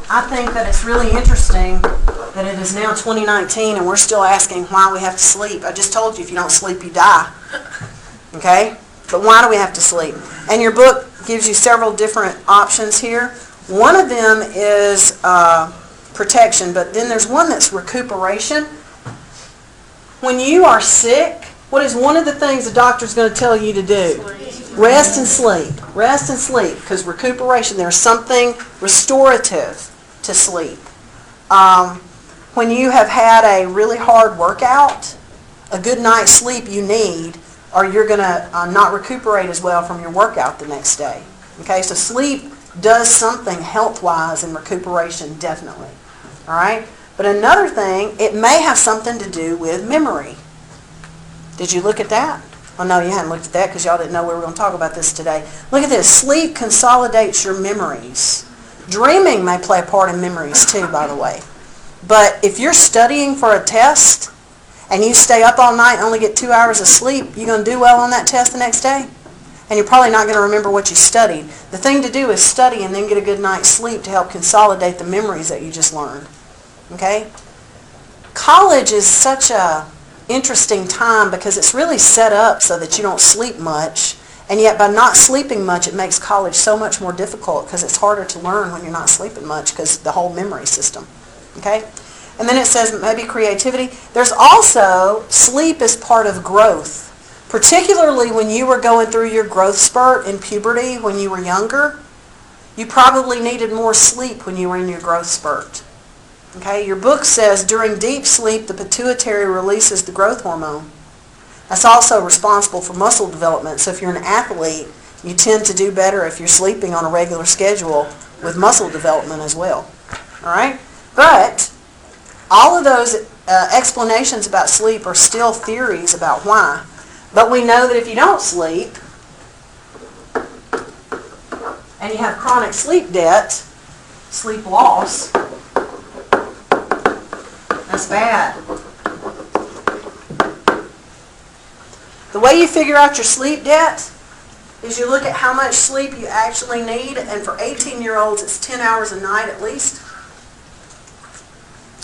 I think that it's really interesting that it is now 2019 and we're still asking why we have to sleep. I just told you if you don't sleep, you die. Okay? But why do we have to sleep? And your book gives you several different options here. One of them is protection, but then there's one that's recuperation. When you are sick, what is one of the things the doctor's going to tell you to do? Rest and sleep. Rest and sleep, because recuperation, there's something restorative to sleep. When you have had a really hard workout, a good night's sleep you need, or you're going to not recuperate as well from your workout the next day. Okay, so sleep does something health-wise in recuperation, definitely. All right? But another thing, it may have something to do with memory. Did you look at that? Oh, no, you hadn't looked at that because y'all didn't know we were going to talk about this today. Look at this. Sleep consolidates your memories. Dreaming may play a part in memories too, by the way. But if you're studying for a test and you stay up all night and only get 2 hours of sleep, you going to do well on that test the next day? And you're probably not going to remember what you studied. The thing to do is study and then get a good night's sleep to help consolidate the memories that you just learned. Okay? College is such a interesting time because it's really set up so that you don't sleep much, and yet by not sleeping much it makes college so much more difficult because it's harder to learn when you're not sleeping much because the whole memory system. Okay? And then it says maybe creativity. There's also sleep is part of growth, particularly when you were going through your growth spurt in puberty when you were younger. You probably needed more sleep when you were in your growth spurt. Okay, your book says during deep sleep, the pituitary releases the growth hormone. That's also responsible for muscle development. So if you're an athlete, you tend to do better if you're sleeping on a regular schedule with muscle development as well. All right? But all of those explanations about sleep are still theories about why. But we know that if you don't sleep and you have chronic sleep debt, sleep loss, that's bad. The way you figure out your sleep debt is you look at how much sleep you actually need, and for 18-year-olds it's 10 hours a night at least.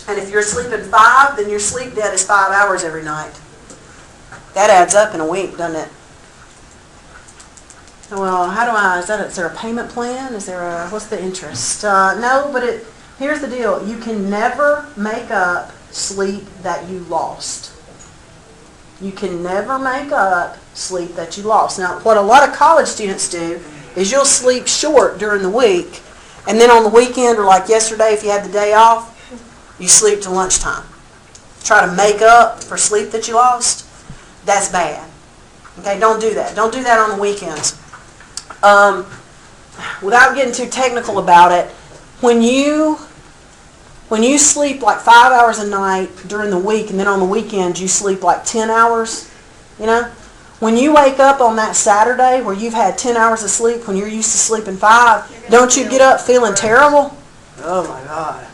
And if you're sleeping 5, then your sleep debt is 5 hours every night. That adds up in a week, doesn't it? Well, is there a payment plan? What's the interest? No, but here's the deal. You can never make up sleep that you lost. You can never make up sleep that you lost. Now, what a lot of college students do is you'll sleep short during the week, and then on the weekend, or like yesterday if you had the day off, you sleep till lunchtime. Try to make up for sleep that you lost. That's bad. Okay, don't do that. Don't do that on the weekends. Without getting too technical about it, when you sleep like 5 hours a night during the week, and then on the weekends you sleep like 10 hours, when you wake up on that Saturday where you've had 10 hours of sleep when you're used to sleeping 5, don't you get up feeling terrible? Oh my God.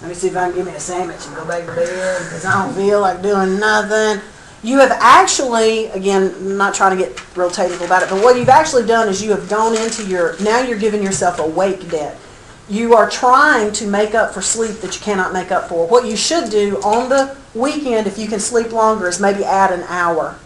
Let me see if I can give me a sandwich and go back to bed because I don't feel like doing nothing. You have actually, again, I'm not trying to get real technical about it, but what you've actually done is you have gone into now you're giving yourself a wake debt. You are trying to make up for sleep that you cannot make up for. What you should do on the weekend, if you can sleep longer, is maybe add an hour,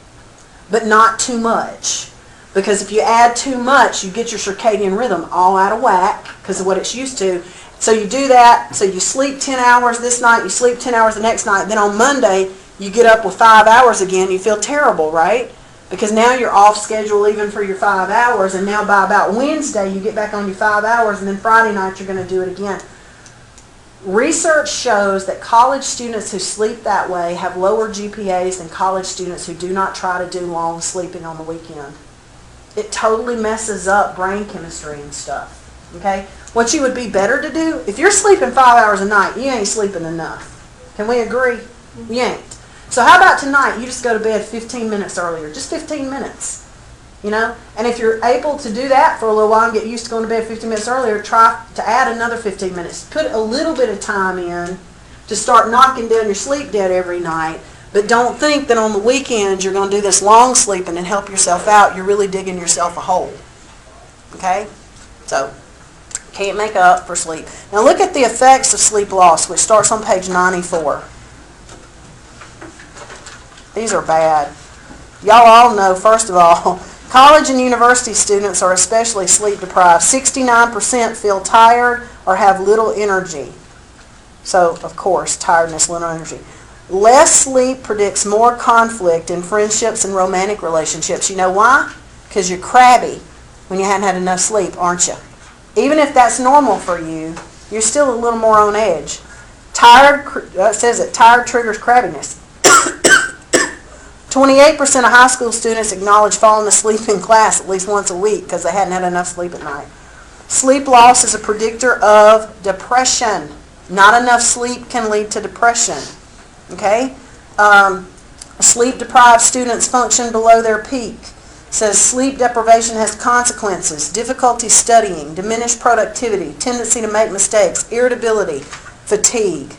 but not too much. Because if you add too much, you get your circadian rhythm all out of whack because of what it's used to. So you do that, so you sleep 10 hours this night, you sleep 10 hours the next night, then on Monday, you get up with 5 hours again, you feel terrible, right? Because now you're off schedule even for your 5 hours, and now by about Wednesday, you get back on your 5 hours, and then Friday night, you're going to do it again. Research shows that college students who sleep that way have lower GPAs than college students who do not try to do long sleeping on the weekend. It totally messes up brain chemistry and stuff. Okay? What you would be better to do, if you're sleeping 5 hours a night, you ain't sleeping enough. Can we agree? You ain't. So how about tonight, you just go to bed 15 minutes earlier, just 15 minutes, And if you're able to do that for a little while and get used to going to bed 15 minutes earlier, try to add another 15 minutes. Put a little bit of time in to start knocking down your sleep debt every night, but don't think that on the weekends you're going to do this long sleeping and help yourself out. You're really digging yourself a hole. Okay? So, can't make up for sleep. Now look at the effects of sleep loss, which starts on page 94. These are bad. Y'all all know, first of all, college and university students are especially sleep deprived. 69% feel tired or have little energy. So, of course, tiredness, little energy. Less sleep predicts more conflict in friendships and romantic relationships. You know why? Because you're crabby when you hadn't had enough sleep, aren't you? Even if that's normal for you, you're still a little more on edge. Tired triggers crabbiness. 28% of high school students acknowledge falling asleep in class at least once a week because they hadn't had enough sleep at night. Sleep loss is a predictor of depression. Not enough sleep can lead to depression. Okay? Sleep-deprived students function below their peak. Says sleep deprivation has consequences: difficulty studying, diminished productivity, tendency to make mistakes, irritability, fatigue.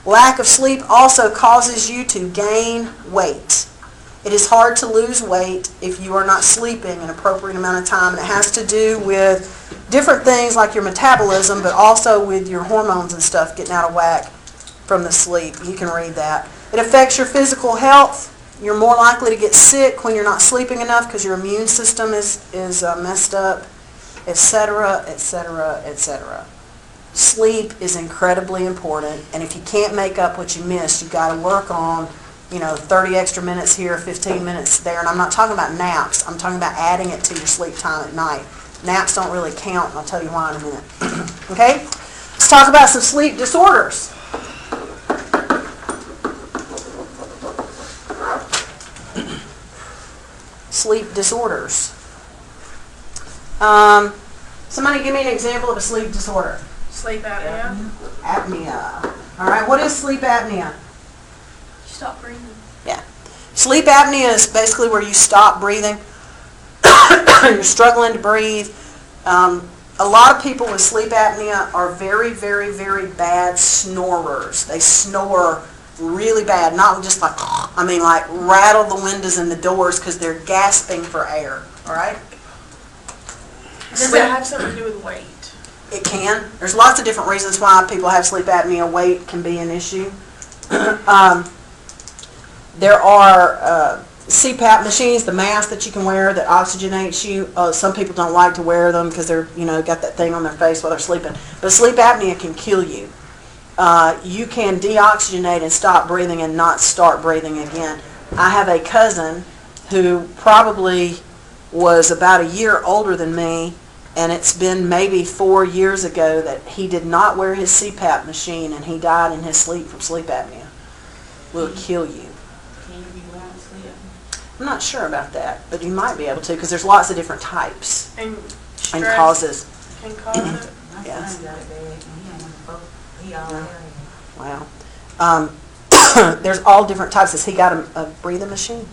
Lack of sleep also causes you to gain weight. It is hard to lose weight if you are not sleeping an appropriate amount of time. And it has to do with different things like your metabolism, but also with your hormones and stuff getting out of whack from the sleep. You can read that. It affects your physical health. You're more likely to get sick when you're not sleeping enough because your immune system is messed up, etc., etc., etc. Sleep is incredibly important, and if you can't make up what you missed, you've got to work on 30 extra minutes here, 15 minutes there. And I'm not talking about naps. I'm talking about adding it to your sleep time at night. Naps don't really count, and I'll tell you why in a minute. Okay? Let's talk about some sleep disorders. Sleep disorders. Somebody give me an example of a sleep disorder. Sleep apnea. Apnea. All right, what is sleep apnea? Stop breathing. Yeah. Sleep apnea is basically where you stop breathing. You're struggling to breathe. A lot of people with sleep apnea are very, very, very bad snorers. They snore really bad, not just like rattle the windows and the doors because they're gasping for air. All right? Does it have something to do with weight? It can. There's lots of different reasons why people have sleep apnea. Weight can be an issue. There are CPAP machines, the mask that you can wear that oxygenates you. Some people don't like to wear them because they're, got that thing on their face while they're sleeping. But sleep apnea can kill you. You can deoxygenate and stop breathing and not start breathing again. I have a cousin who probably was about a year older than me, and it's been maybe 4 years ago that he did not wear his CPAP machine and he died in his sleep from sleep apnea. Will kill you. Can you be without sleep? I'm not sure about that, but you might be able to because there's lots of different types And and stress causes. can cause it. My Yes. son got it bad, and he ain't want to vote. He all Yeah. Wow. There's all different types. Has he got a breathing machine?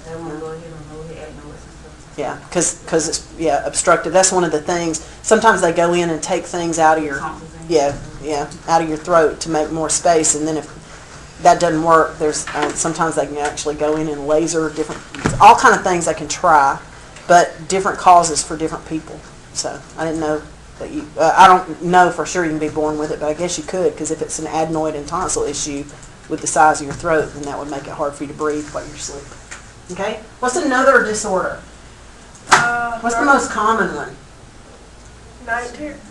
They want to go ahead and know he had no and stuff. Yeah, because it's obstructive. That's one of the things. Sometimes they go in and take things out of your out of your throat to make more space, and then if that doesn't work, there's sometimes they can actually go in and laser different, all kind of things they can try, but different causes for different people. So I didn't know that you. I don't know for sure you can be born with it, but I guess you could, because if it's an adenoid and tonsil issue with the size of your throat, then that would make it hard for you to breathe while you're asleep. Okay. What's another disorder? What's the most common one?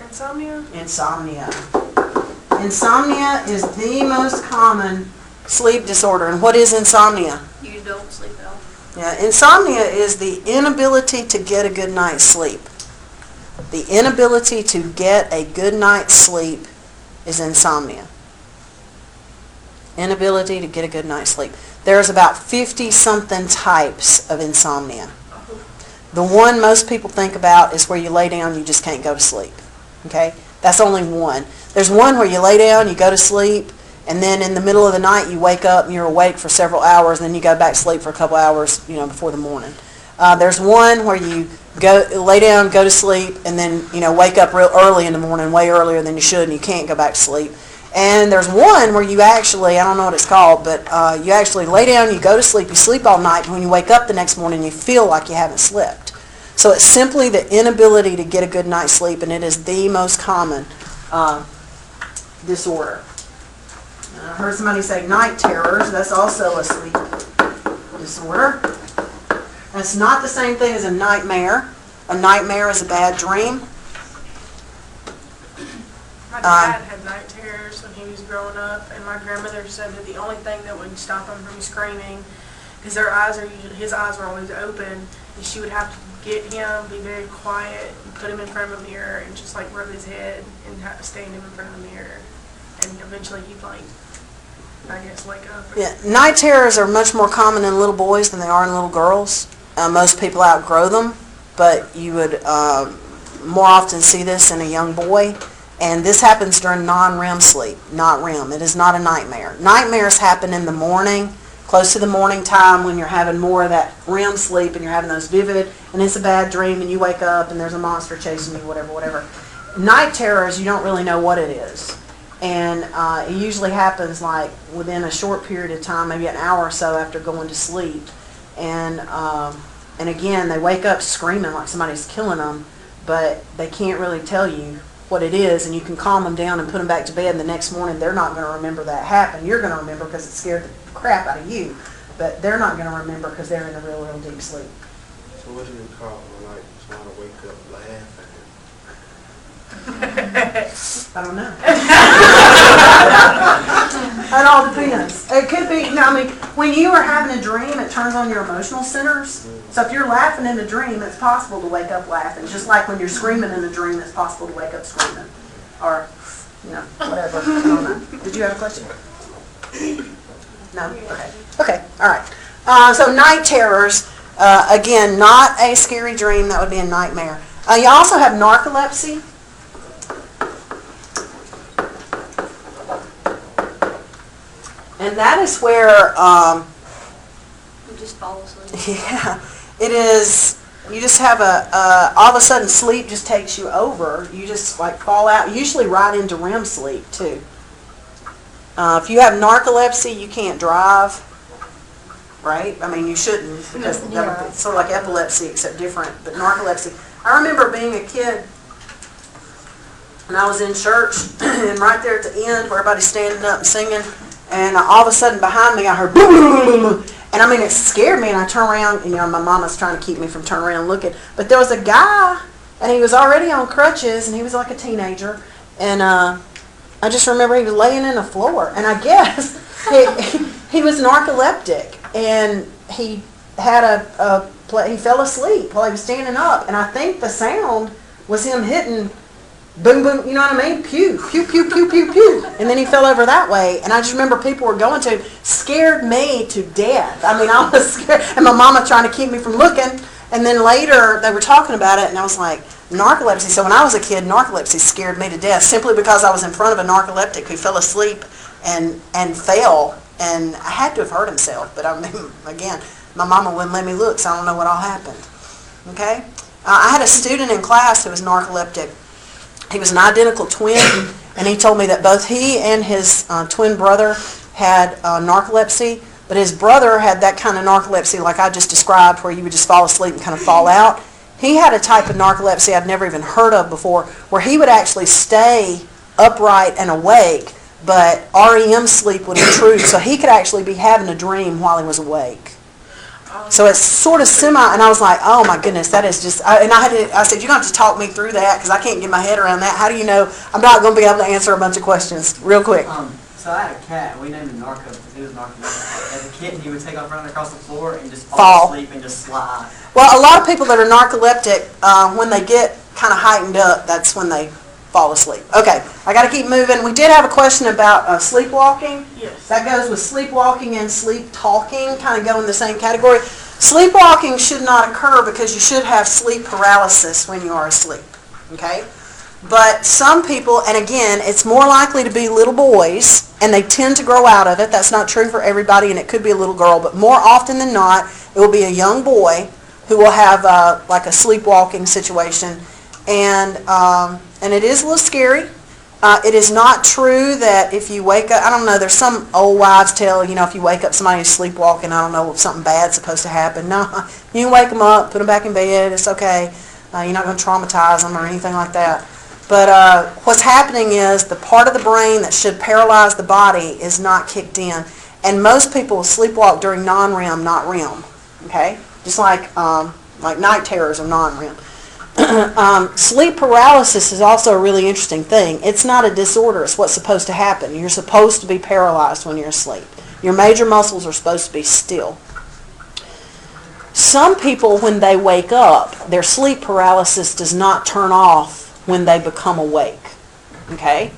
Insomnia? Insomnia. Insomnia is the most common sleep disorder. And what is insomnia? You don't sleep at all. Yeah, insomnia is the inability to get a good night's sleep. The inability to get a good night's sleep is insomnia. Inability to get a good night's sleep. There's about 50-something types of insomnia. The one most people think about is where you lay down, you just can't go to sleep. Okay? That's only one. There's one where you lay down, you go to sleep, and then in the middle of the night you wake up and you're awake for several hours, and then you go back to sleep for a couple hours, before the morning. There's one where you lay down, go to sleep, and then wake up real early in the morning, way earlier than you should, and you can't go back to sleep. And there's one where you actually, I don't know what it's called, but you actually lay down, you go to sleep, you sleep all night, and when you wake up the next morning, you feel like you haven't slept. So it's simply the inability to get a good night's sleep, and it is the most common disorder. I heard somebody say night terrors. That's also a sleep disorder. That's not the same thing as a nightmare. A nightmare is a bad dream. My dad had night terrors when he was growing up, and my grandmother said that the only thing that would stop him from screaming, because his eyes were always open, and she would have to get him, be very quiet, and put him in front of a mirror, and just rub his head and stand him in front of the mirror, and eventually he'd wake up. Yeah, night terrors are much more common in little boys than they are in little girls. Most people outgrow them, but you would more often see this in a young boy. And this happens during non-REM sleep, not REM. It is not a nightmare. Nightmares happen in the morning, close to the morning time when you're having more of that REM sleep and you're having those vivid, and it's a bad dream and you wake up and there's a monster chasing you, whatever. Night terrors, you don't really know what it is. And it usually happens like within a short period of time, maybe an hour or so after going to sleep. And again, they wake up screaming like somebody's killing them, but they can't really tell you what it is, and you can calm them down and put them back to bed, and the next morning they're not going to remember that happened. You're going to remember because it scared the crap out of you, but they're not going to remember because they're in a real deep sleep. So what do you call like somebody wake up laughing? I don't know. It all depends. It could be, when you are having a dream, it turns on your emotional centers. So if you're laughing in a dream, it's possible to wake up laughing. Just like when you're screaming in a dream, it's possible to wake up screaming. Or, whatever. I don't know. Did you have a question? No? Okay. Okay, all right. So night terrors, again, not a scary dream. That would be a nightmare. You also have narcolepsy. And that is where, You just fall asleep. yeah, it is, you just have all of a sudden sleep just takes you over. You just like fall out, usually right into REM sleep too. If you have narcolepsy, you can't drive, right? I mean, you shouldn't because it's sort of like epilepsy except different, but narcolepsy. I remember being a kid and I was in church and right there at the end where everybody's standing up and singing, and all of a sudden behind me I heard boom, boom, boom, boom. And I mean, it scared me, and I turned around, and my mama's trying to keep me from turning around and looking. But there was a guy, and he was already on crutches, and he was like a teenager, and I just remember he was laying in the floor, and I guess he was narcoleptic, and he had he fell asleep while he was standing up, and I think the sound was him hitting boom, boom, you know what I mean? Pew, pew, pew, pew, pew, pew. And then he fell over that way. And I just remember people were going to him. Scared me to death. I mean, I was scared. And my mama trying to keep me from looking. And then later, they were talking about it, and I was like, narcolepsy. So when I was a kid, narcolepsy scared me to death simply because I was in front of a narcoleptic who fell asleep and fell. And I had to have hurt himself. But I mean, again, my mama wouldn't let me look, so I don't know what all happened. Okay? I had a student in class who was narcoleptic. He was an identical twin, and he told me that both he and his twin brother had narcolepsy, but his brother had that kind of narcolepsy like I just described, where you would just fall asleep and kind of fall out. He had a type of narcolepsy I'd never even heard of before, where he would actually stay upright and awake, but REM sleep would intrude, so he could actually be having a dream while he was awake. So it's sort of and I was like, oh my goodness, that is just, I said, you're going to have to talk me through that because I can't get my head around that. How do you know I'm not going to be able to answer a bunch of questions real quick? So I had a cat, and we named him Narco because he was narcoleptic. As a kid, he would take off running across the floor and just fall asleep and just slide. Well, a lot of people that are narcoleptic, when they get kind of heightened up, that's when they fall asleep. Okay, I got to keep moving. We did have a question about sleepwalking. Yes. That goes with sleepwalking and sleep talking, kind of go in the same category. Sleepwalking should not occur because you should have sleep paralysis when you are asleep. Okay? But some people, and again, it's more likely to be little boys, and they tend to grow out of it. That's not true for everybody, and it could be a little girl, but more often than not, it will be a young boy who will have like a sleepwalking situation. And it is a little scary. It is not true that if you wake up, I don't know, there's some old wives' tale, if you wake up somebody who's sleepwalking, I don't know if something bad's supposed to happen. No, you can wake them up, put them back in bed, it's okay. You're not going to traumatize them or anything like that. But what's happening is the part of the brain that should paralyze the body is not kicked in. And most people sleepwalk during non-REM, not REM. Okay? Just like night terrors are non-REM. Sleep paralysis is also a really interesting thing. It's not a disorder. It's what's supposed to happen. You're supposed to be paralyzed when you're asleep. Your major muscles are supposed to be still. Some people, when they wake up, their sleep paralysis does not turn off when they become awake. Okay?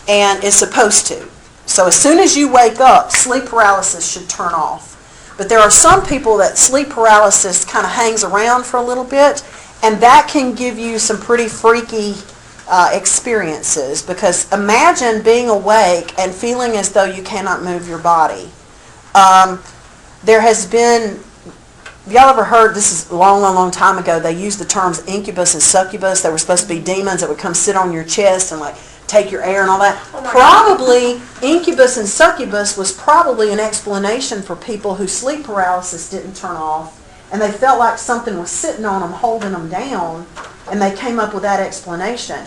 And it's supposed to. So as soon as you wake up, sleep paralysis should turn off. But there are some people that sleep paralysis kind of hangs around for a little bit, and that can give you some pretty freaky experiences, because imagine being awake and feeling as though you cannot move your body. There has been, have y'all ever heard, this is a long, long, long time ago, they used the terms incubus and succubus. They were supposed to be demons that would come sit on your chest and like take your air and all that. Oh my Probably incubus and succubus was probably an explanation for people whose sleep paralysis didn't turn off and they felt like something was sitting on them, holding them down, and they came up with that explanation.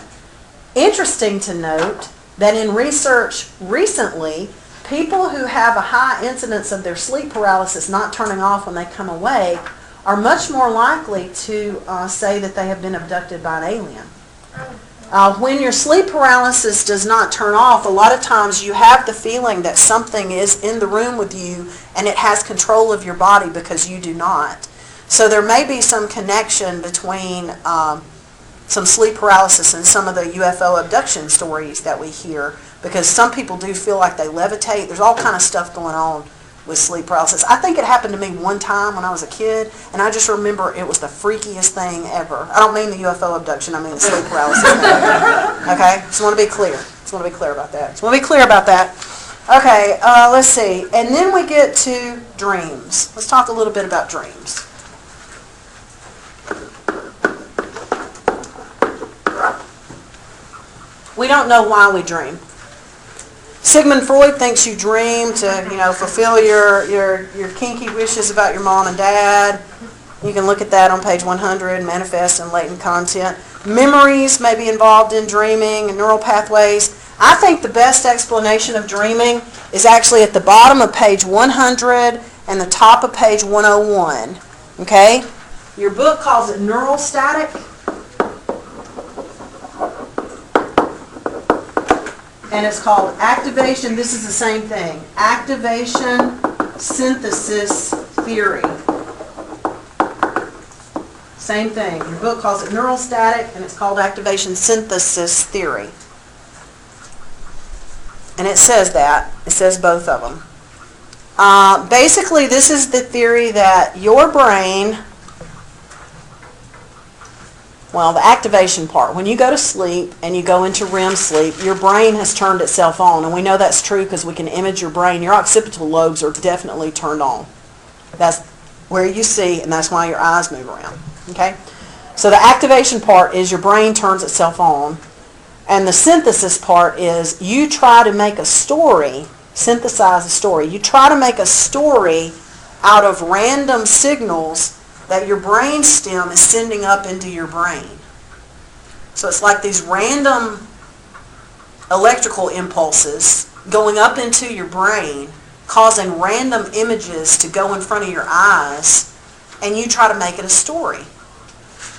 Interesting to note that in research recently, people who have a high incidence of their sleep paralysis not turning off when they come awake are much more likely to say that they have been abducted by an alien. When your sleep paralysis does not turn off, a lot of times you have the feeling that something is in the room with you and it has control of your body because you do not. So there may be some connection between some sleep paralysis and some of the UFO abduction stories that we hear, because some people do feel like they levitate. There's all kind of stuff going on with sleep paralysis. I think it happened to me one time when I was a kid, and I just remember it was the freakiest thing ever. I don't mean the UFO abduction, I mean the sleep paralysis thing. Okay? Just want to be clear. About that. Okay, let's see. And then we get to dreams. Let's talk a little bit about dreams. We don't know why we dream. Sigmund Freud thinks you dream to, fulfill your kinky wishes about your mom and dad. You can look at that on page 100, manifest and latent content. Memories may be involved in dreaming and neural pathways. I think the best explanation of dreaming is actually at the bottom of page 100 and the top of page 101. Okay? Your book calls it neural static. And it's called activation. This is the same thing. Activation synthesis theory. Same thing. Your book calls it neural static, and it's called activation synthesis theory. And it says that. It says both of them. Basically, this is the theory that your brain, the activation part, when you go to sleep and you go into REM sleep, your brain has turned itself on. And we know that's true because we can image your brain. Your occipital lobes are definitely turned on. That's where you see, and that's why your eyes move around. Okay? So the activation part is your brain turns itself on. And the synthesis part is you try to make a story, synthesize a story. You try to make a story out of random signals that your brain stem is sending up into your brain. So it's like these random electrical impulses going up into your brain, causing random images to go in front of your eyes, and you try to make it a story.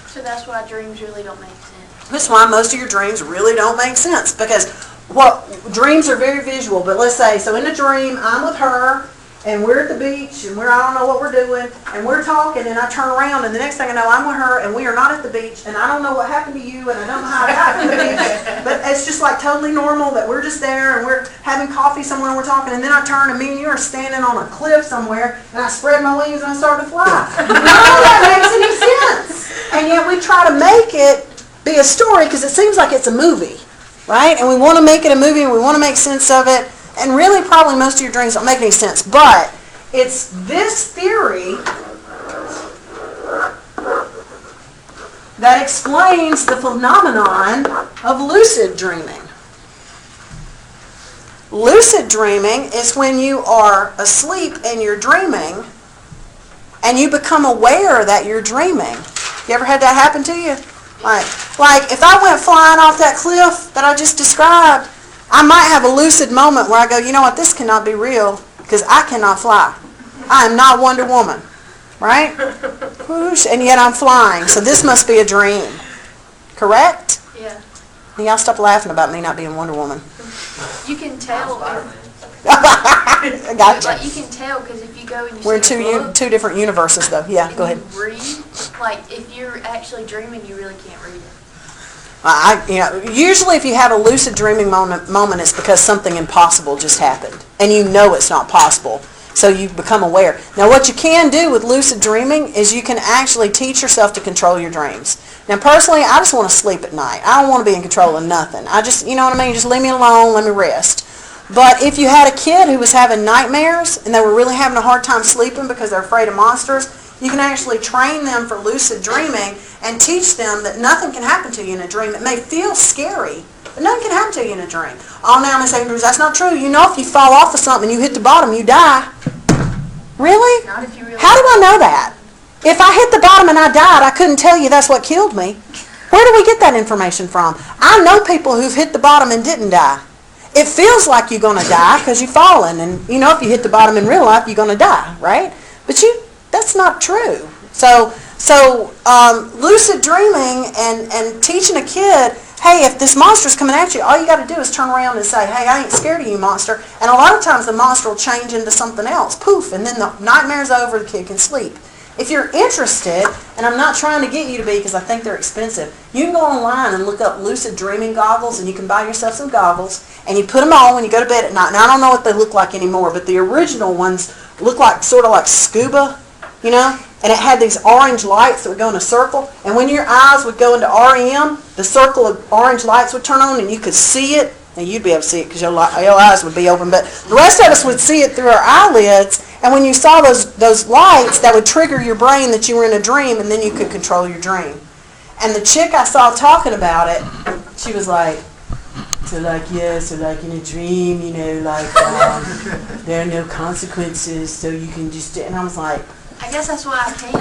So that's why dreams really don't make sense. That's why most of your dreams really don't make sense, because dreams are very visual. But let's say, so in a dream, I'm with her, and we're at the beach, and I don't know what we're doing, and we're talking, and I turn around, and the next thing I know, I'm with her, and we are not at the beach, and I don't know what happened to you, and I don't know how it happened to me, but it's just like totally normal that we're just there, and we're having coffee somewhere, and we're talking, and then I turn, and me and you are standing on a cliff somewhere, and I spread my wings, and I start to fly. None of that makes any sense. And yet we try to make it be a story, because it seems like it's a movie, right? And we want to make it a movie, and we want to make sense of it. And really, probably most of your dreams don't make any sense. But it's this theory that explains the phenomenon of lucid dreaming. Lucid dreaming is when you are asleep and you're dreaming, and you become aware that you're dreaming. You ever had that happen to you? Like if I went flying off that cliff that I just described, I might have a lucid moment where I go, you know what, this cannot be real because I cannot fly. I am not Wonder Woman, right? Whoosh, and yet I'm flying, so this must be a dream. Correct? Yeah. Y'all stop laughing about me not being Wonder Woman. You can tell. I gotcha. Like you can tell because if you go and you We're in see a book, two different universes, though. Yeah, and go ahead. you read, like if you're actually dreaming, you really can't read it. Usually if you have a lucid dreaming moment, it's because something impossible just happened. And you know it's not possible. So you become aware. Now what you can do with lucid dreaming is you can actually teach yourself to control your dreams. Now personally, I just want to sleep at night. I don't want to be in control of nothing. I just, you know what I mean? Just leave me alone, let me rest. But if you had a kid who was having nightmares and they were really having a hard time sleeping because they're afraid of monsters, you can actually train them for lucid dreaming and teach them that nothing can happen to you in a dream. It may feel scary, but nothing can happen to you in a dream. Oh, now I'm saying, that's not true. You know if you fall off of something and you hit the bottom, you die. Really? Not if you really. How do I know that? If I hit the bottom and I died, I couldn't tell you that's what killed me. Where do we get that information from? I know people who've hit the bottom and didn't die. It feels like you're going to die because you've fallen. And you know if you hit the bottom in real life, you're going to die, right? But that's not true. So lucid dreaming and teaching a kid, hey, if this monster's coming at you, all you got to do is turn around and say, hey, I ain't scared of you, monster. And a lot of times the monster will change into something else. Poof, and then the nightmare's over, the kid can sleep. If you're interested, and I'm not trying to get you to be because I think they're expensive, you can go online and look up lucid dreaming goggles, and you can buy yourself some goggles, and you put them on when you go to bed at night. Now, I don't know what they look like anymore, but the original ones look like sort of like scuba, you know, and it had these orange lights that would go in a circle, and when your eyes would go into REM, the circle of orange lights would turn on, and you could see it. Now, you'd be able to see it because your eyes would be open, but the rest of us would see it through our eyelids, and when you saw those lights, that would trigger your brain that you were in a dream, and then you could control your dream. And the chick I saw talking about it, she was like, so like in a dream, you know, like there are no consequences, so you can just, and I was like, I guess that's why I can't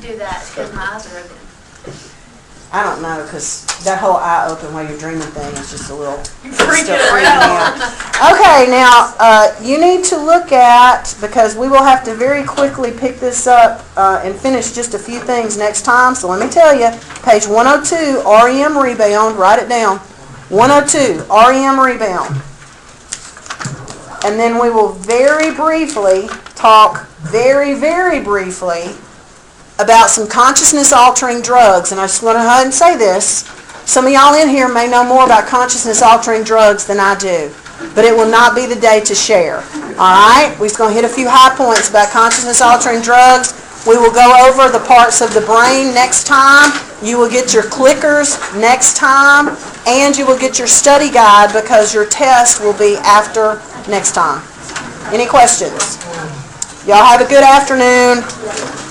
do that, because my eyes are open. I don't know, because that whole eye open while you're dreaming thing is just a little... Freaking out. Okay, now, you need to look at, because we will have to very quickly pick this up and finish just a few things next time, so let me tell you, page 102, REM rebound, write it down. 102, REM rebound. And then we will very briefly talk, very briefly, about some consciousness-altering drugs. And I just want to go ahead and say this. Some of y'all in here may know more about consciousness-altering drugs than I do. But it will not be the day to share. All right? We're just going to hit a few high points about consciousness-altering drugs. We will go over the parts of the brain next time. You will get your clickers next time. And you will get your study guide because your test will be after next time. Any questions? Y'all have a good afternoon.